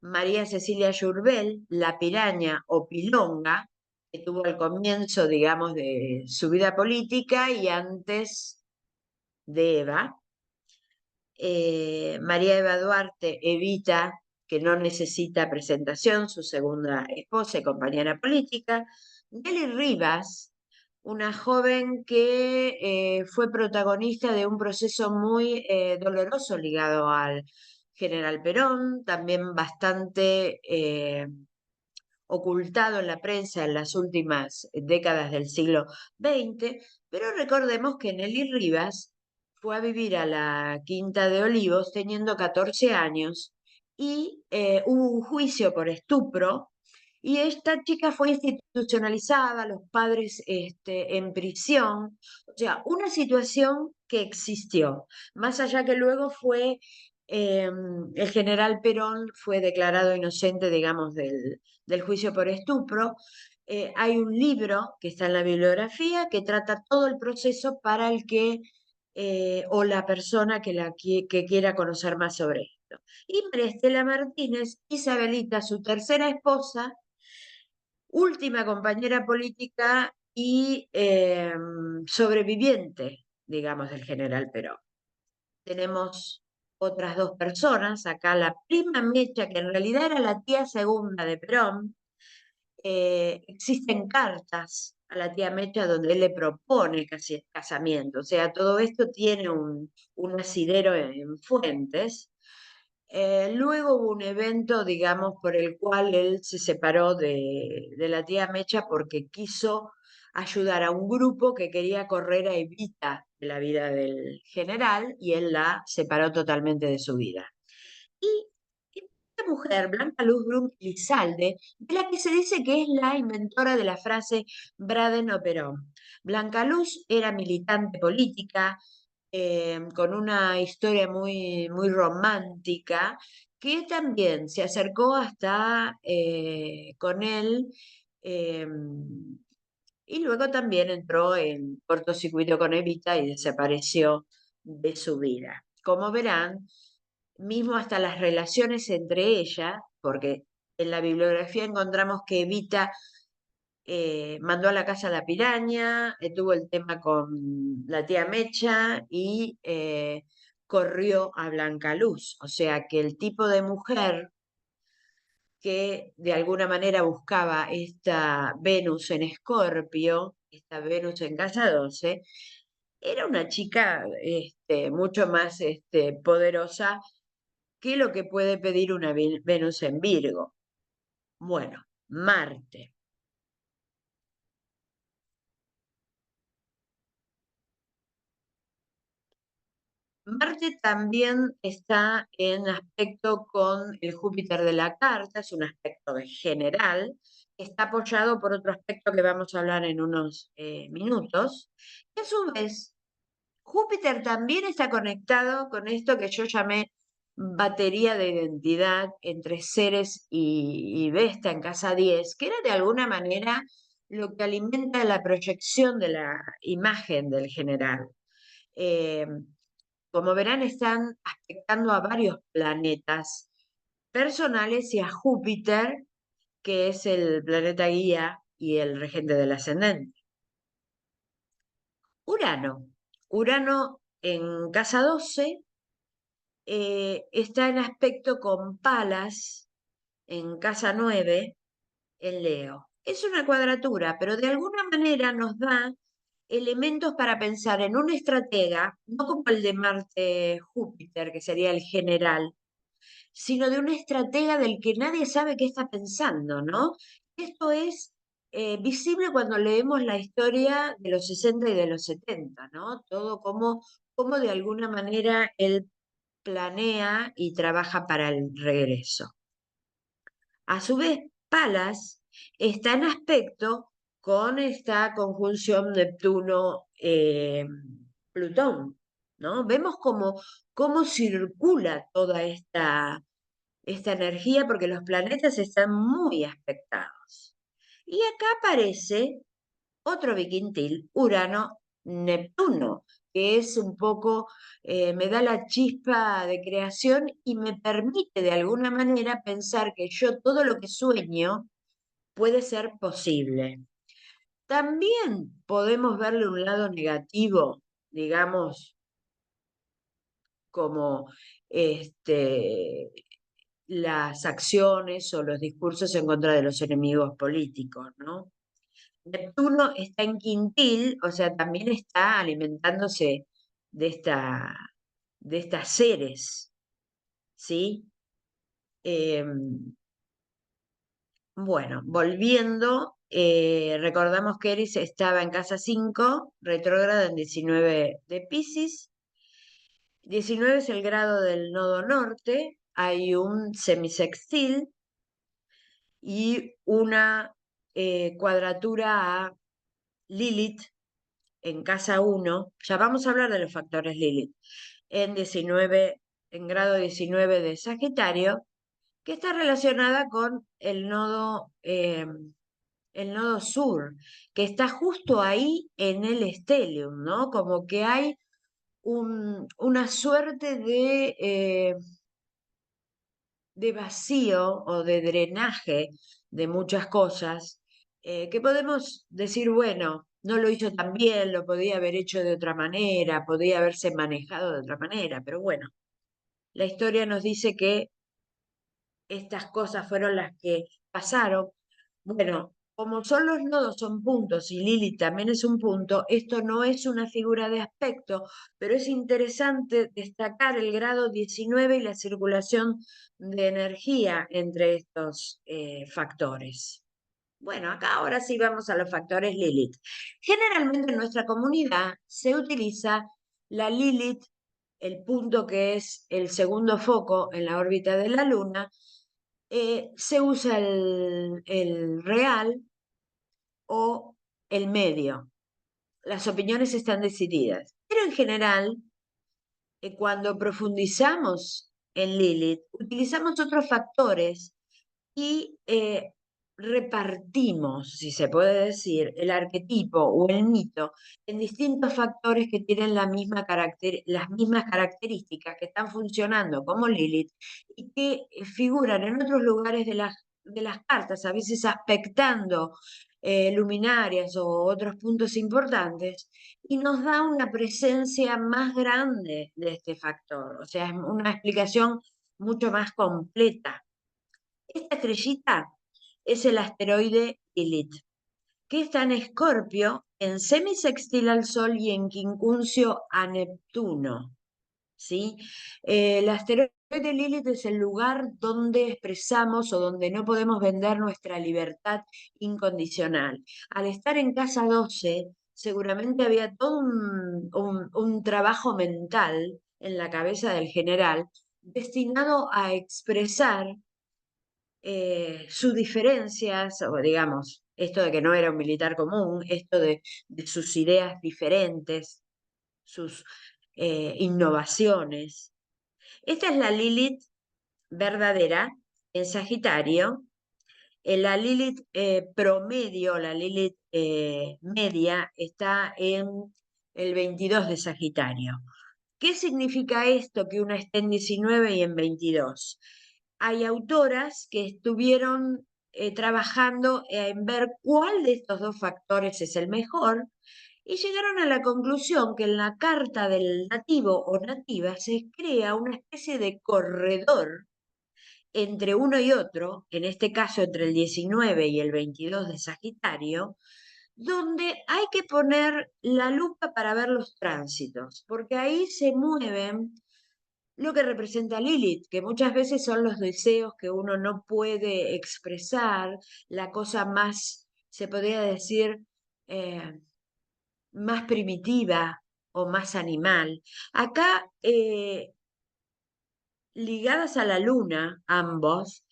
María Cecilia Yurbel, la piraña o pilonga, que tuvo el comienzo, digamos, de su vida política y antes de Eva, María Eva Duarte, Evita, que no necesita presentación, su segunda esposa y compañera política, Nelly Rivas, una joven que fue protagonista de un proceso muy doloroso ligado al general Perón, también bastante ocultado en la prensa en las últimas décadas del siglo XX, pero recordemos que Nelly Rivas fue a vivir a la Quinta de Olivos teniendo 14 años y hubo un juicio por estupro y esta chica fue institucionalizada, los padres en prisión, o sea, una situación que existió, más allá que luego fue, el general Perón fue declarado inocente, digamos, del juicio por estupro. Hay un libro que está en la bibliografía que trata todo el proceso para el que o la persona que quiera conocer más sobre esto. Y María Estela Martínez, Isabelita, su tercera esposa, última compañera política y sobreviviente, digamos, del general Perón. Tenemos otras dos personas, acá la prima Mecha, que en realidad era la tía segunda de Perón. Existen cartas a la tía Mecha donde él le propone casi casamiento, o sea, todo esto tiene un asidero en fuentes. Luego hubo un evento, digamos, por el cual él se separó de la tía Mecha porque quiso ayudar a un grupo que quería correr a Evita de la vida del general y él la separó totalmente de su vida. Y esta mujer, Blanca Luz Brun Lizalde, de la que se dice que es la inventora de la frase Braden o Perón. Blanca Luz era militante política, con una historia muy, muy romántica, que también se acercó hasta con él eh, y luego también entró en cortocircuito con Evita y desapareció de su vida. Como verán, mismo hasta las relaciones entre ellas, porque en la bibliografía encontramos que Evita mandó a la casa a la piraña, tuvo el tema con la tía Mecha y corrió a Blanca Luz. O sea que el tipo de mujer que de alguna manera buscaba esta Venus en Escorpio, esta Venus en casa 12, era una chica mucho más poderosa que lo que puede pedir una Venus en Virgo. Bueno, Marte. Marte también está en aspecto con el Júpiter de la carta, es un aspecto general, está apoyado por otro aspecto que vamos a hablar en unos minutos. Y a su vez, Júpiter también está conectado con esto que yo llamé batería de identidad entre Ceres y Vesta en casa 10, que era de alguna manera lo que alimenta la proyección de la imagen del general. Eh, Como verán, están aspectando a varios planetas personales y a Júpiter, que es el planeta guía y el regente del ascendente. Urano. Urano en casa 12 está en aspecto con Palas en casa 9 en Leo. Es una cuadratura, pero de alguna manera nos da elementos para pensar en un estratega, no como el de Marte-Júpiter, que sería el general, sino de un estratega del que nadie sabe qué está pensando, ¿no? Esto es visible cuando leemos la historia de los 60 y de los 70, ¿no? Todo como de alguna manera él planea y trabaja para el regreso. A su vez, Palas está en aspecto con esta conjunción Neptuno-Plutón, ¿no? Vemos cómo circula toda esta energía porque los planetas están muy aspectados. Y acá aparece otro biquintil, Urano-Neptuno, que es un poco, me da la chispa de creación y me permite de alguna manera pensar que yo todo lo que sueño puede ser posible. También podemos verle un lado negativo, digamos, como las acciones o los discursos en contra de los enemigos políticos, ¿no? Neptuno está en quintil, o sea, también está alimentándose de de estas seres, ¿sí? Bueno, volviendo, recordamos que Eris estaba en casa 5, retrógrada en 19 de Piscis. 19 es el grado del nodo norte, hay un semisextil y una cuadratura a Lilith en casa 1, ya vamos a hablar de los factores Lilith, en 19, en grado 19 de Sagitario, que está relacionada con el nodo sur, que está justo ahí en el estelium, ¿no? Como que hay una suerte de vacío o de drenaje de muchas cosas, que podemos decir, bueno, no lo hizo tan bien, lo podía haber hecho de otra manera, podía haberse manejado de otra manera, pero bueno, la historia nos dice que estas cosas fueron las que pasaron. Bueno, como son los nodos son puntos y Lilith también es un punto, esto no es una figura de aspecto, pero es interesante destacar el grado 19 y la circulación de energía entre estos factores. Bueno, acá ahora sí vamos a los factores Lilith. Generalmente en nuestra comunidad se utiliza la Lilith, el punto que es el segundo foco en la órbita de la Luna, se usa el real o el medio. Las opiniones están decididas. Pero en general, cuando profundizamos en Lilith, utilizamos otros factores y repartimos, si se puede decir, el arquetipo o el mito en distintos factores que tienen las mismas características, que están funcionando como Lilith y que figuran en otros lugares de las cartas, a veces aspectando luminarias o otros puntos importantes, y nos da una presencia más grande de este factor, o sea, es una explicación mucho más completa. Esta estrellita es el asteroide Lilith, que está en Escorpio, en semisextil al Sol y en quincuncio a Neptuno. ¿Sí? El asteroide Lilith es el lugar donde expresamos o donde no podemos vender nuestra libertad incondicional. Al estar en casa 12, seguramente había todo un trabajo mental en la cabeza del general destinado a expresar sus diferencias, o digamos, esto de que no era un militar común, esto de sus ideas diferentes, sus innovaciones. Esta es la Lilith verdadera en Sagitario. La Lilith promedio, la Lilith media, está en el 22 de Sagitario. ¿Qué significa esto que una esté en 19 y en 22? Hay autoras que estuvieron trabajando en ver cuál de estos dos factores es el mejor y llegaron a la conclusión que en la carta del nativo o nativa se crea una especie de corredor entre uno y otro, en este caso entre el 19 y el 22 de Sagitario, donde hay que poner la lupa para ver los tránsitos, porque ahí se mueven lo que representa Lilith, que muchas veces son los deseos que uno no puede expresar, la cosa más, se podría decir, eh, más primitiva o más animal. Acá, ligadas a la luna, ambos,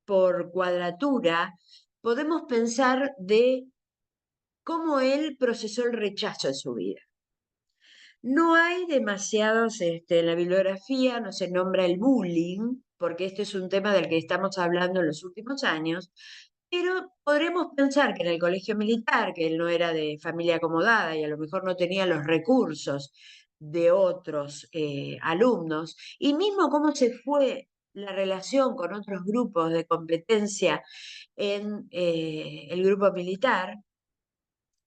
por cuadratura, podemos pensar de cómo él procesó el rechazo en su vida. No hay demasiados, en la bibliografía no se nombra el bullying, porque este es un tema del que estamos hablando en los últimos años, pero podremos pensar que en el colegio militar, que él no era de familia acomodada y a lo mejor no tenía los recursos de otros alumnos, y mismo cómo se fue la relación con otros grupos de competencia en el grupo militar,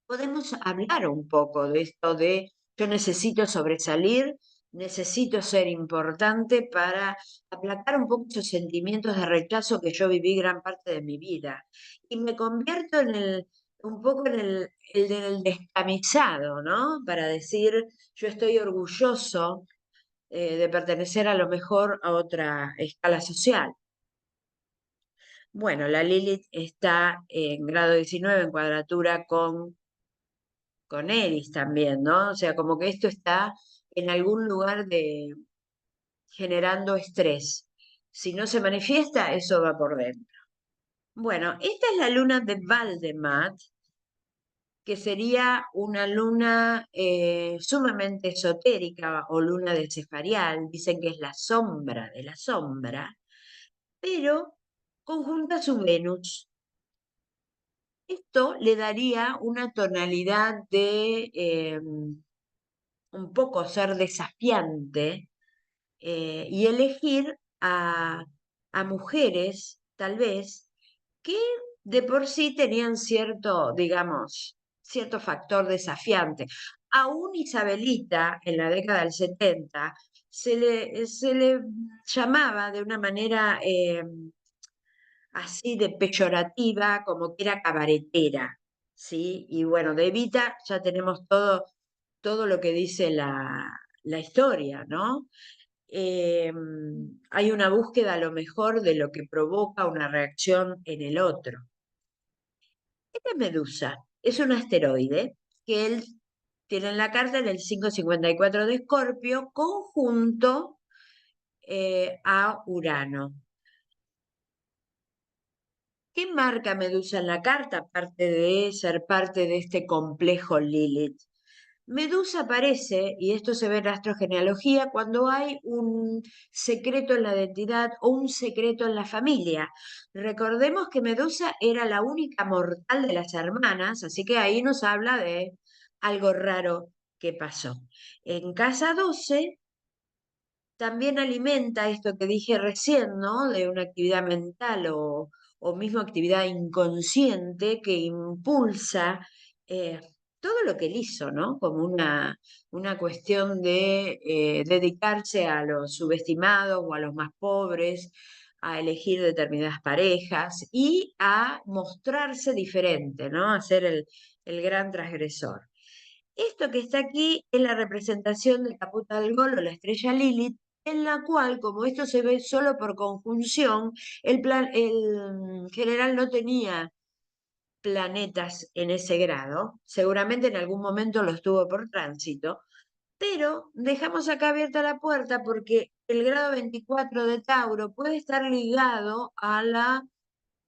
podemos hablar un poco de esto de yo necesito sobresalir, necesito ser importante para aplacar un poco esos sentimientos de rechazo que yo viví gran parte de mi vida. Y me convierto en un poco en el del descamisado, ¿no? Para decir, yo estoy orgulloso de pertenecer a lo mejor a otra escala social. Bueno, la Lilith está en grado 19 en cuadratura con Eris también, ¿no? O sea, como que esto está en algún lugar de generando estrés. Si no se manifiesta, eso va por dentro. Bueno, esta es la luna de Valdemat, que sería una luna sumamente esotérica o luna de cefarial. Dicen que es la sombra de la sombra, pero conjunta su Venus. Esto le daría una tonalidad de un poco ser desafiante y elegir a mujeres, tal vez, que de por sí tenían cierto, digamos, cierto factor desafiante. Aún Isabelita, en la década del 70, se le llamaba de una manera así de peyorativa, como que era cabaretera, ¿sí? Y bueno, de Evita ya tenemos todo lo que dice la historia, ¿no? Hay una búsqueda a lo mejor de lo que provoca una reacción en el otro. Esta es Medusa, es un asteroide que él tiene en la carta en el 554 de Escorpio, conjunto a Urano. ¿Qué marca Medusa en la carta, aparte de ser parte de este complejo Lilith? Medusa aparece, y esto se ve en la astrogenealogía, cuando hay un secreto en la identidad o un secreto en la familia. Recordemos que Medusa era la única mortal de las hermanas, así que ahí nos habla de algo raro que pasó. En casa 12 también alimenta esto que dije recién, ¿no? De una actividad mental o mismo actividad inconsciente que impulsa eh, todo lo que él hizo, ¿no? Como una cuestión de dedicarse a los subestimados o a los más pobres, a elegir determinadas parejas y a mostrarse diferente, ¿no? A ser el gran transgresor. Esto que está aquí es la representación de Caputa del Gol o la estrella Lilith, en la cual, como esto se ve solo por conjunción, el general no tenía planetas en ese grado, seguramente en algún momento los tuvo por tránsito, pero dejamos acá abierta la puerta porque el grado 24 de Tauro puede estar ligado a la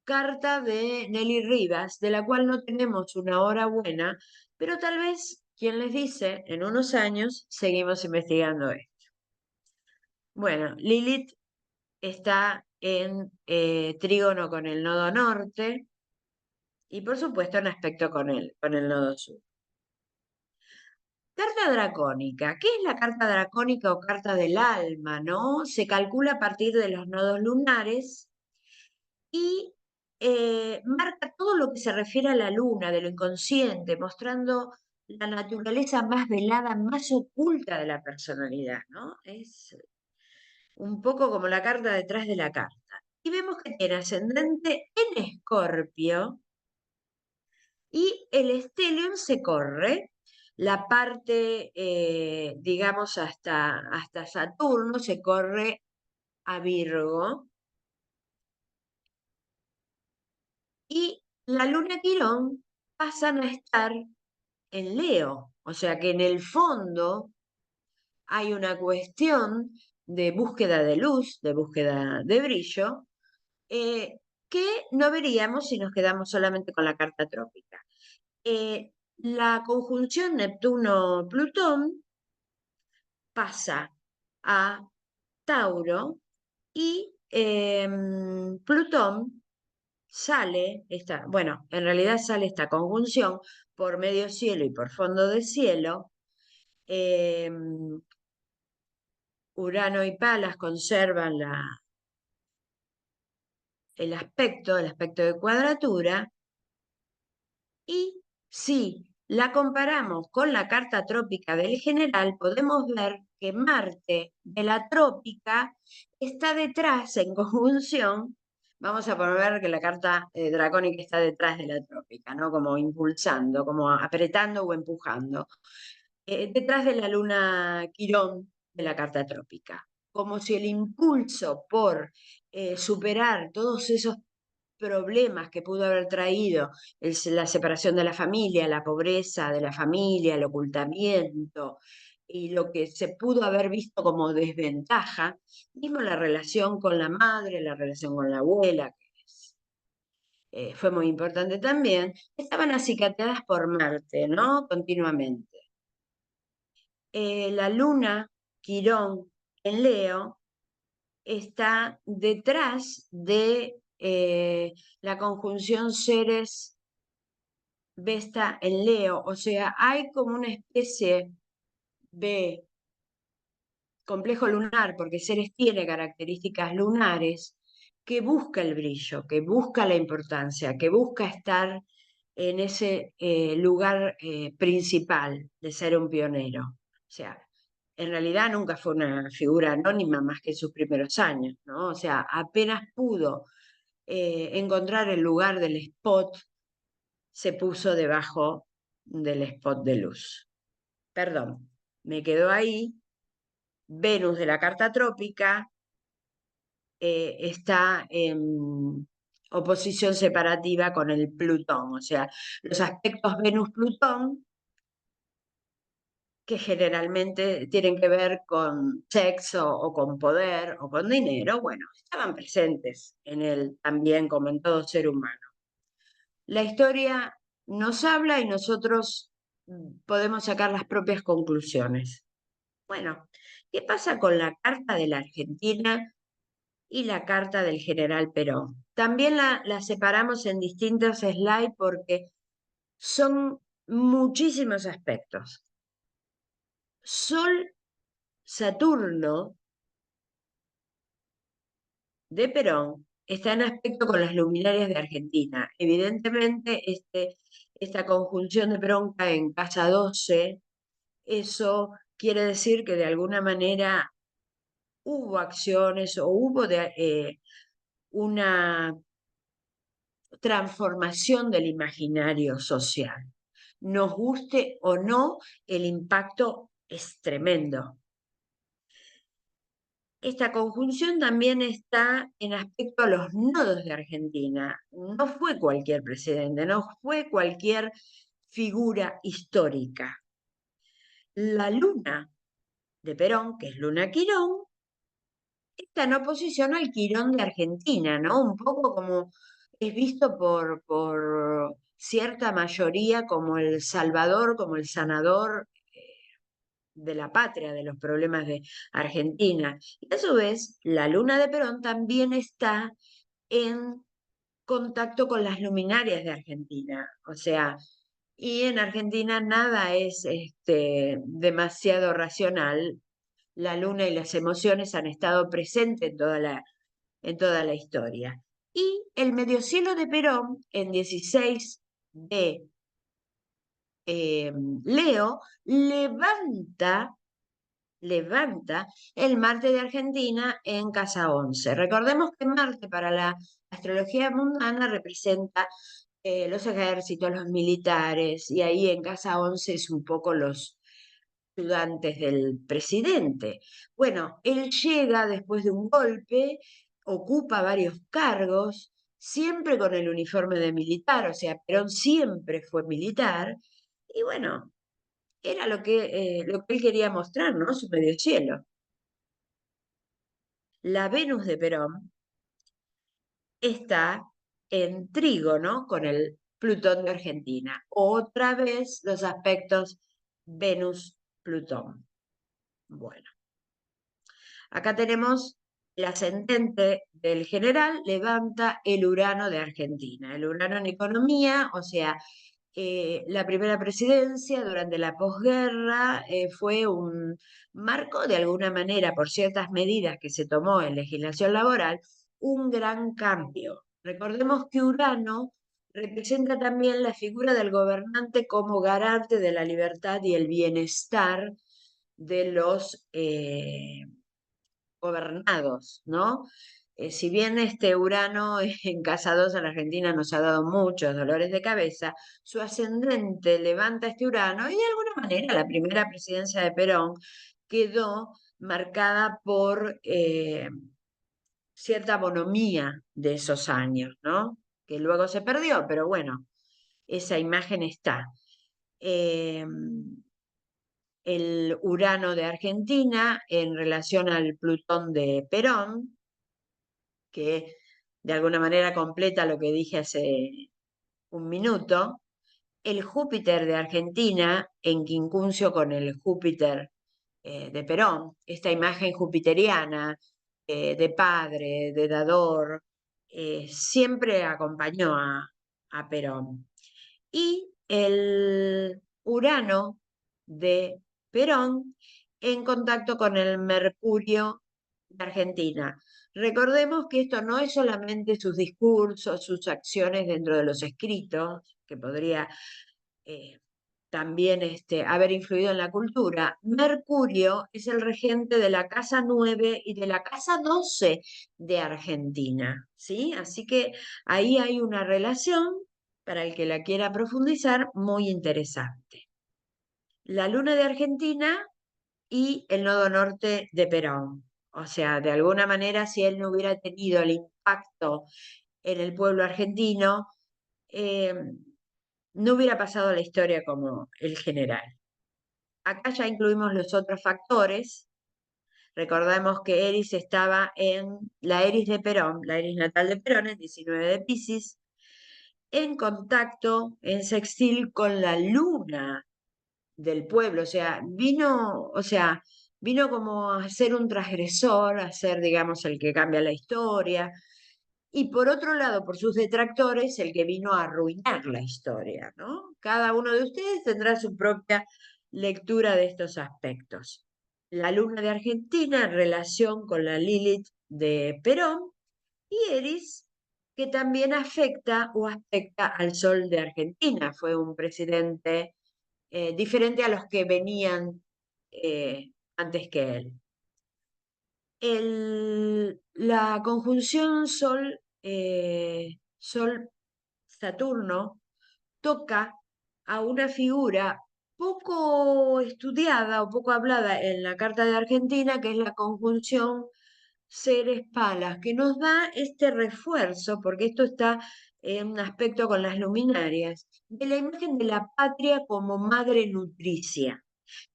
carta de Nelly Rivas, de la cual no tenemos una hora buena, pero tal vez, quien les dice, en unos años seguimos investigando esto. Bueno, Lilith está en trígono con el nodo norte y por supuesto en aspecto con el nodo sur. Carta dracónica. ¿Qué es la carta dracónica o carta del alma, no? Se calcula a partir de los nodos lunares y marca todo lo que se refiere a la luna, de lo inconsciente, mostrando la naturaleza más velada, más oculta de la personalidad, ¿no? Es un poco como la carta detrás de la carta. Y vemos que tiene ascendente en Escorpio y el Stellium se corre, La parte, digamos, hasta Saturno se corre a Virgo. Y la luna Quirón pasan a estar en Leo. O sea que en el fondo hay una cuestión de búsqueda de luz, de búsqueda de brillo, eh, que no veríamos si nos quedamos solamente con la carta trópica. La conjunción Neptuno-Plutón pasa a Tauro y Plutón sale, bueno, en realidad sale esta conjunción por medio cielo y por fondo de cielo. Urano y Palas conservan el aspecto de cuadratura, y si la comparamos con la carta trópica del general, podemos ver que Marte de la trópica está detrás en conjunción. Vamos a poner que la carta dracónica está detrás de la trópica, ¿no? Como impulsando, como apretando o empujando. Detrás de la luna Quirón de la carta trópica. Como si el impulso por superar todos esos problemas que pudo haber traído la separación de la familia, la pobreza de la familia, el ocultamiento y lo que se pudo haber visto como desventaja, mismo la relación con la madre, la relación con la abuela, fue muy importante también, estaban acicateadas por Marte, ¿no? Continuamente. La luna Quirón en Leo está detrás de la conjunción Ceres Vesta en Leo, o sea, hay como una especie de complejo lunar, porque Ceres tiene características lunares, que busca el brillo, que busca la importancia, que busca estar en ese lugar principal de ser un pionero. O sea, en realidad nunca fue una figura anónima más que en sus primeros años, ¿no? O sea, apenas pudo encontrar el lugar del spot, se puso debajo del spot de luz. Perdón, me quedo ahí. Venus de la carta trópica está en oposición separativa con el Plutón, o sea, los aspectos Venus-Plutón, que generalmente tienen que ver con sexo o con poder o con dinero, bueno, estaban presentes en él también como en todo ser humano. La historia nos habla y nosotros podemos sacar las propias conclusiones. Bueno, ¿qué pasa con la carta de la Argentina y la carta del general Perón? También la separamos en distintos slides porque son muchísimos aspectos. Sol Saturno de Perón está en aspecto con las luminarias de Argentina. Evidentemente, esta conjunción de Perón cae en casa 12. Eso quiere decir que de alguna manera hubo acciones o hubo una transformación del imaginario social. Nos guste o no, el impacto es tremendo. Esta conjunción también está en aspecto a los nodos de Argentina. No fue cualquier presidente, no fue cualquier figura histórica. La luna de Perón, que es Luna Quirón, está en oposición al Quirón de Argentina, ¿no? Un poco como es visto por cierta mayoría como el salvador, como el sanador de la patria, de los problemas de Argentina. Y a su vez, la luna de Perón también está en contacto con las luminarias de Argentina. O sea, y en Argentina nada es demasiado racional. La luna y las emociones han estado presentes en toda la historia. Y el mediocielo de Perón, en 16 de Leo, levanta el Marte de Argentina en casa 11. Recordemos que Marte para la astrología mundana representa los ejércitos, los militares, y ahí en Casa 11 es un poco los ayudantes del presidente. Bueno, él llega después de un golpe, ocupa varios cargos, siempre con el uniforme de militar, o sea, Perón siempre fue militar, y bueno, era lo que él quería mostrar, ¿no? Su medio cielo. La Venus de Perón está en trígono con el Plutón de Argentina. Otra vez los aspectos Venus-Plutón. Bueno, acá tenemos el ascendente del general, levanta el Urano de Argentina. El Urano en economía, o sea, la primera presidencia durante la posguerra fue un marco, de alguna manera, por ciertas medidas que se tomó en legislación laboral, un gran cambio. Recordemos que Urano representa también la figura del gobernante como garante de la libertad y el bienestar de los gobernados, ¿no? Si bien este Urano en Casa 2 en la Argentina nos ha dado muchos dolores de cabeza, su ascendente levanta este Urano y de alguna manera la primera presidencia de Perón quedó marcada por cierta bonomía de esos años, ¿no? Que luego se perdió, pero bueno, esa imagen está. Eh, el Urano de Argentina en relación al Plutón de Perón, que de alguna manera completa lo que dije hace un minuto, el Júpiter de Argentina en quincuncio con el Júpiter de Perón, esta imagen jupiteriana de padre, de dador, siempre acompañó a Perón. Y el Urano de Perón en contacto con el Mercurio de Argentina. Recordemos que esto no es solamente sus discursos, sus acciones dentro de los escritos, que podría eh, también haber influido en la cultura. Mercurio es el regente de la Casa 9 y de la Casa 12 de Argentina, ¿sí? Así que ahí hay una relación, para el que la quiera profundizar, muy interesante. La luna de Argentina y el nodo norte de Perón. O sea, de alguna manera, si él no hubiera tenido el impacto en el pueblo argentino, eh, no hubiera pasado la historia como el general. Acá ya incluimos los otros factores. Recordemos que Eris estaba en la Eris de Perón, la Eris natal de Perón, el 19 de Piscis, en contacto, en sextil con la luna del pueblo, vino como a ser un transgresor, a ser, digamos, el que cambia la historia, y por otro lado, por sus detractores, el que vino a arruinar la historia, ¿no? Cada uno de ustedes tendrá su propia lectura de estos aspectos. La luna de Argentina en relación con la Lilith de Perón y Eris, que también afecta o aspecta al sol de Argentina. Fue un presidente diferente a los que venían antes que él. La conjunción Sol-Saturno toca a una figura poco estudiada o poco hablada en la Carta de Argentina, que es la conjunción Ceres-Palas, que nos da este refuerzo, porque esto está en un aspecto con las luminarias, de la imagen de la patria como madre nutricia.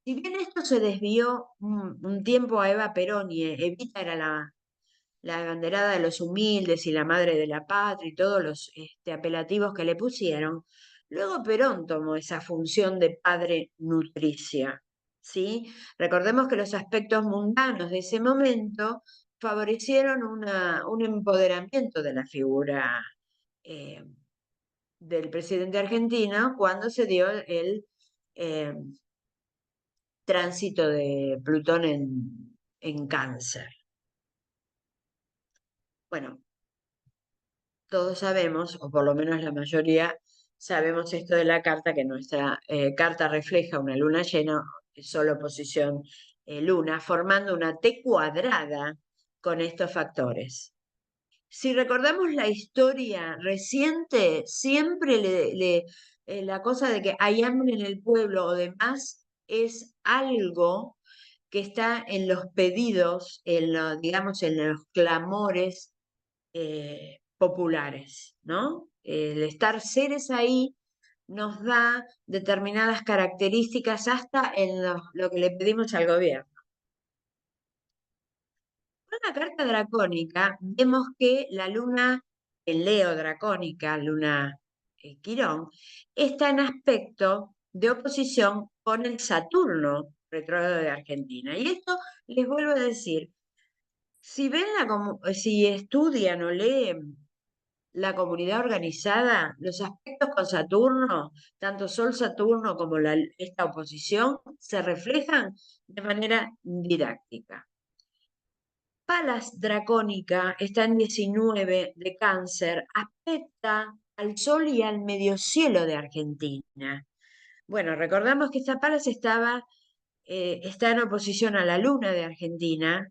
Si bien esto se desvió un tiempo a Eva Perón y Evita era la abanderada de los humildes y la madre de la patria y todos los apelativos que le pusieron, luego Perón tomó esa función de padre nutricia, ¿sí? Recordemos que los aspectos mundanos de ese momento favorecieron un empoderamiento de la figura eh, del presidente argentino cuando se dio el eh, tránsito de Plutón en Cáncer. Bueno, todos sabemos, o por lo menos la mayoría, sabemos esto de la carta, que nuestra carta refleja una luna llena, solo posición luna, formando una T cuadrada con estos factores. si recordamos la historia reciente, siempre la cosa de que hay hambre en el pueblo o demás es algo que está en los pedidos, digamos, en los clamores populares, ¿no? El estar seres ahí nos da determinadas características hasta en lo que le pedimos al gobierno. Con la carta dracónica vemos que la luna en Leo dracónica, luna Quirón, está en aspecto de oposición con el Saturno retrógrado de Argentina. Y esto les vuelvo a decir, si ven si estudian o leen la comunidad organizada, los aspectos con Saturno, tanto Sol-Saturno como esta oposición, se reflejan de manera didáctica. Palas dracónica está en 19 de Cáncer, afecta al Sol y al mediocielo de Argentina. Bueno, recordamos que esta Palas está en oposición a la Luna de Argentina.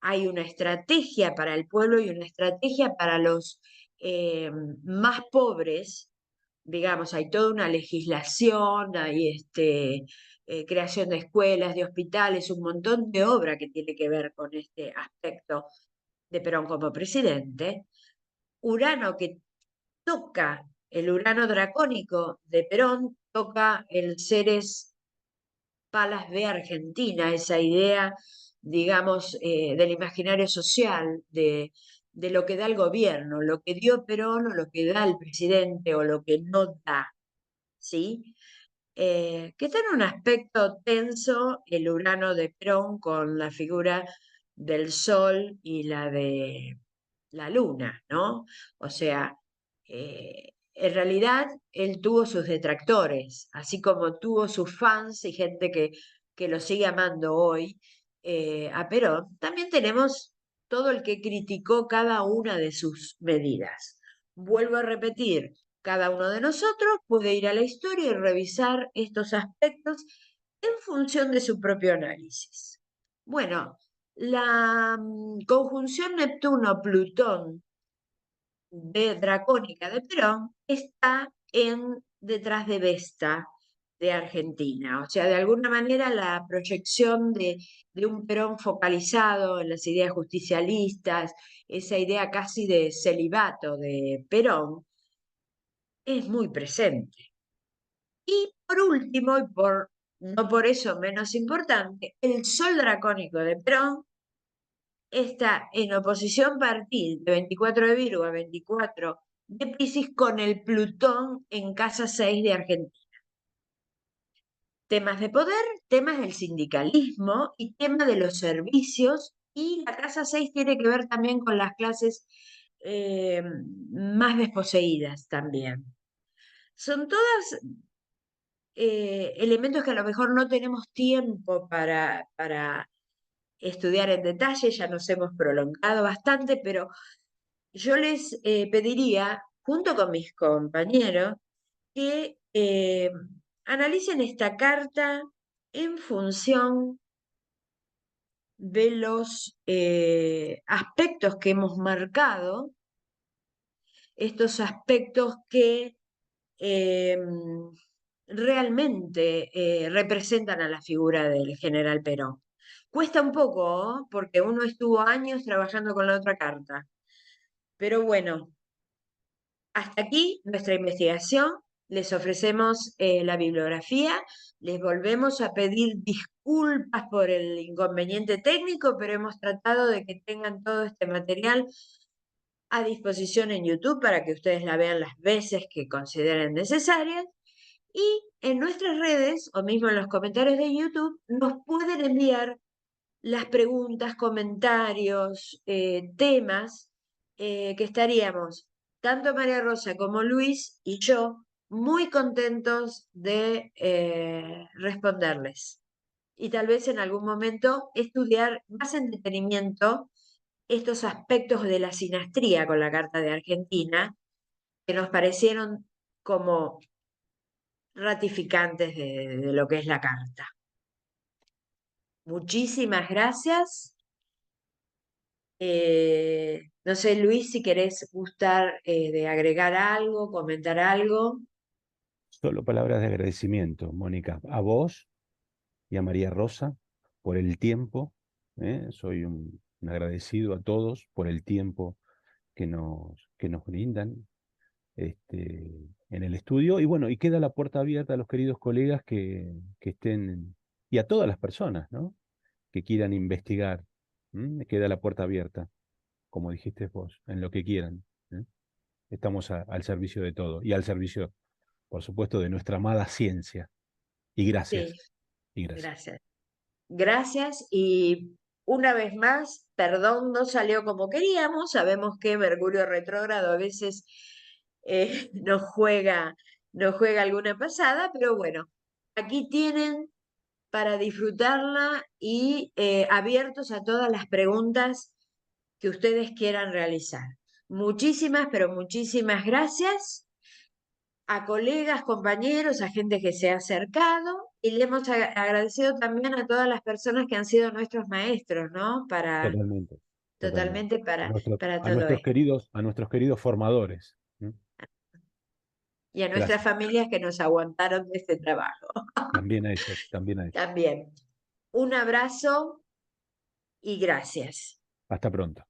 Hay una estrategia para el pueblo y una estrategia para los más pobres, digamos, hay toda una legislación, hay creación de escuelas, de hospitales, un montón de obra que tiene que ver con este aspecto de Perón como presidente. Urano que toca, el Urano dracónico de Perón, toca el Ceres Palas de Argentina, esa idea, digamos, del imaginario social, de lo que da el gobierno, lo que dio Perón o lo que da el presidente o lo que no da, ¿sí? Que está en un aspecto tenso el Urano de Perón con la figura del Sol y la de la Luna, ¿no? O sea, en realidad él tuvo sus detractores, así como tuvo sus fans y gente que lo sigue amando hoy a Perón, también tenemos todo el que criticó cada una de sus medidas. Vuelvo a repetir, cada uno de nosotros puede ir a la historia y revisar estos aspectos en función de su propio análisis. Bueno, la conjunción Neptuno-Plutón de Dracónica de Perón está detrás de Vesta de Argentina. O sea, de alguna manera la proyección de un Perón focalizado en las ideas justicialistas, esa idea casi de celibato de Perón, es muy presente. Y por último, no por eso menos importante, el Sol dracónico de Perón está en oposición partil de 24 de Virgo a 24 de Piscis con el Plutón en casa 6 de Argentina. Temas de poder, temas del sindicalismo y tema de los servicios. Y la casa 6 tiene que ver también con las clases más desposeídas también. Son todas elementos que a lo mejor no tenemos tiempo para estudiar en detalle, ya nos hemos prolongado bastante, pero yo les pediría, junto con mis compañeros, que analicen esta carta en función de los aspectos que hemos marcado, estos aspectos que realmente representan a la figura del general Perón. Cuesta un poco, ¿oh? Porque uno estuvo años trabajando con la otra carta. Pero bueno, hasta aquí nuestra investigación. Les ofrecemos la bibliografía. Les volvemos a pedir disculpas por el inconveniente técnico, pero hemos tratado de que tengan todo este material a disposición en YouTube para que ustedes la vean las veces que consideren necesarias. Y en nuestras redes o mismo en los comentarios de YouTube nos pueden enviar las preguntas, comentarios, temas que estaríamos, tanto María Rosa como Luis y yo, muy contentos de responderles. Y tal vez en algún momento estudiar más en detenimiento estos aspectos de la sinastría con la Carta de Argentina, que nos parecieron como ratificantes de lo que es la Carta. Muchísimas gracias. No sé, Luis, si querés gustar de agregar algo, comentar algo. Solo palabras de agradecimiento, Mónica, a vos y a María Rosa por el tiempo. Soy un agradecido a todos por el tiempo que nos brindan en el estudio. Y bueno, y queda la puerta abierta a los queridos colegas que estén, y a todas las personas, ¿no? Que quieran investigar. Queda la puerta abierta, como dijiste vos, en lo que quieran. ¿eh? Estamos al servicio de todo y al servicio, por supuesto, de nuestra amada ciencia. Y Sí, gracias, y gracias. gracias. Gracias y una vez más, perdón, no salió como queríamos. Sabemos que Mercurio retrógrado a veces nos juega alguna pasada, pero bueno, aquí tienen para disfrutarla y abiertos a todas las preguntas que ustedes quieran realizar. Muchísimas, pero muchísimas gracias a colegas, compañeros, a gente que se ha acercado y le hemos agradecido también a todas las personas que han sido nuestros maestros, ¿no? Totalmente, totalmente. Totalmente A nuestros, para a todo nuestros esto. queridos, a nuestros queridos formadores. Y a nuestras Gracias. familias que nos aguantaron de este trabajo. También a ellos, también a ellos. También. Un abrazo y gracias. Hasta pronto.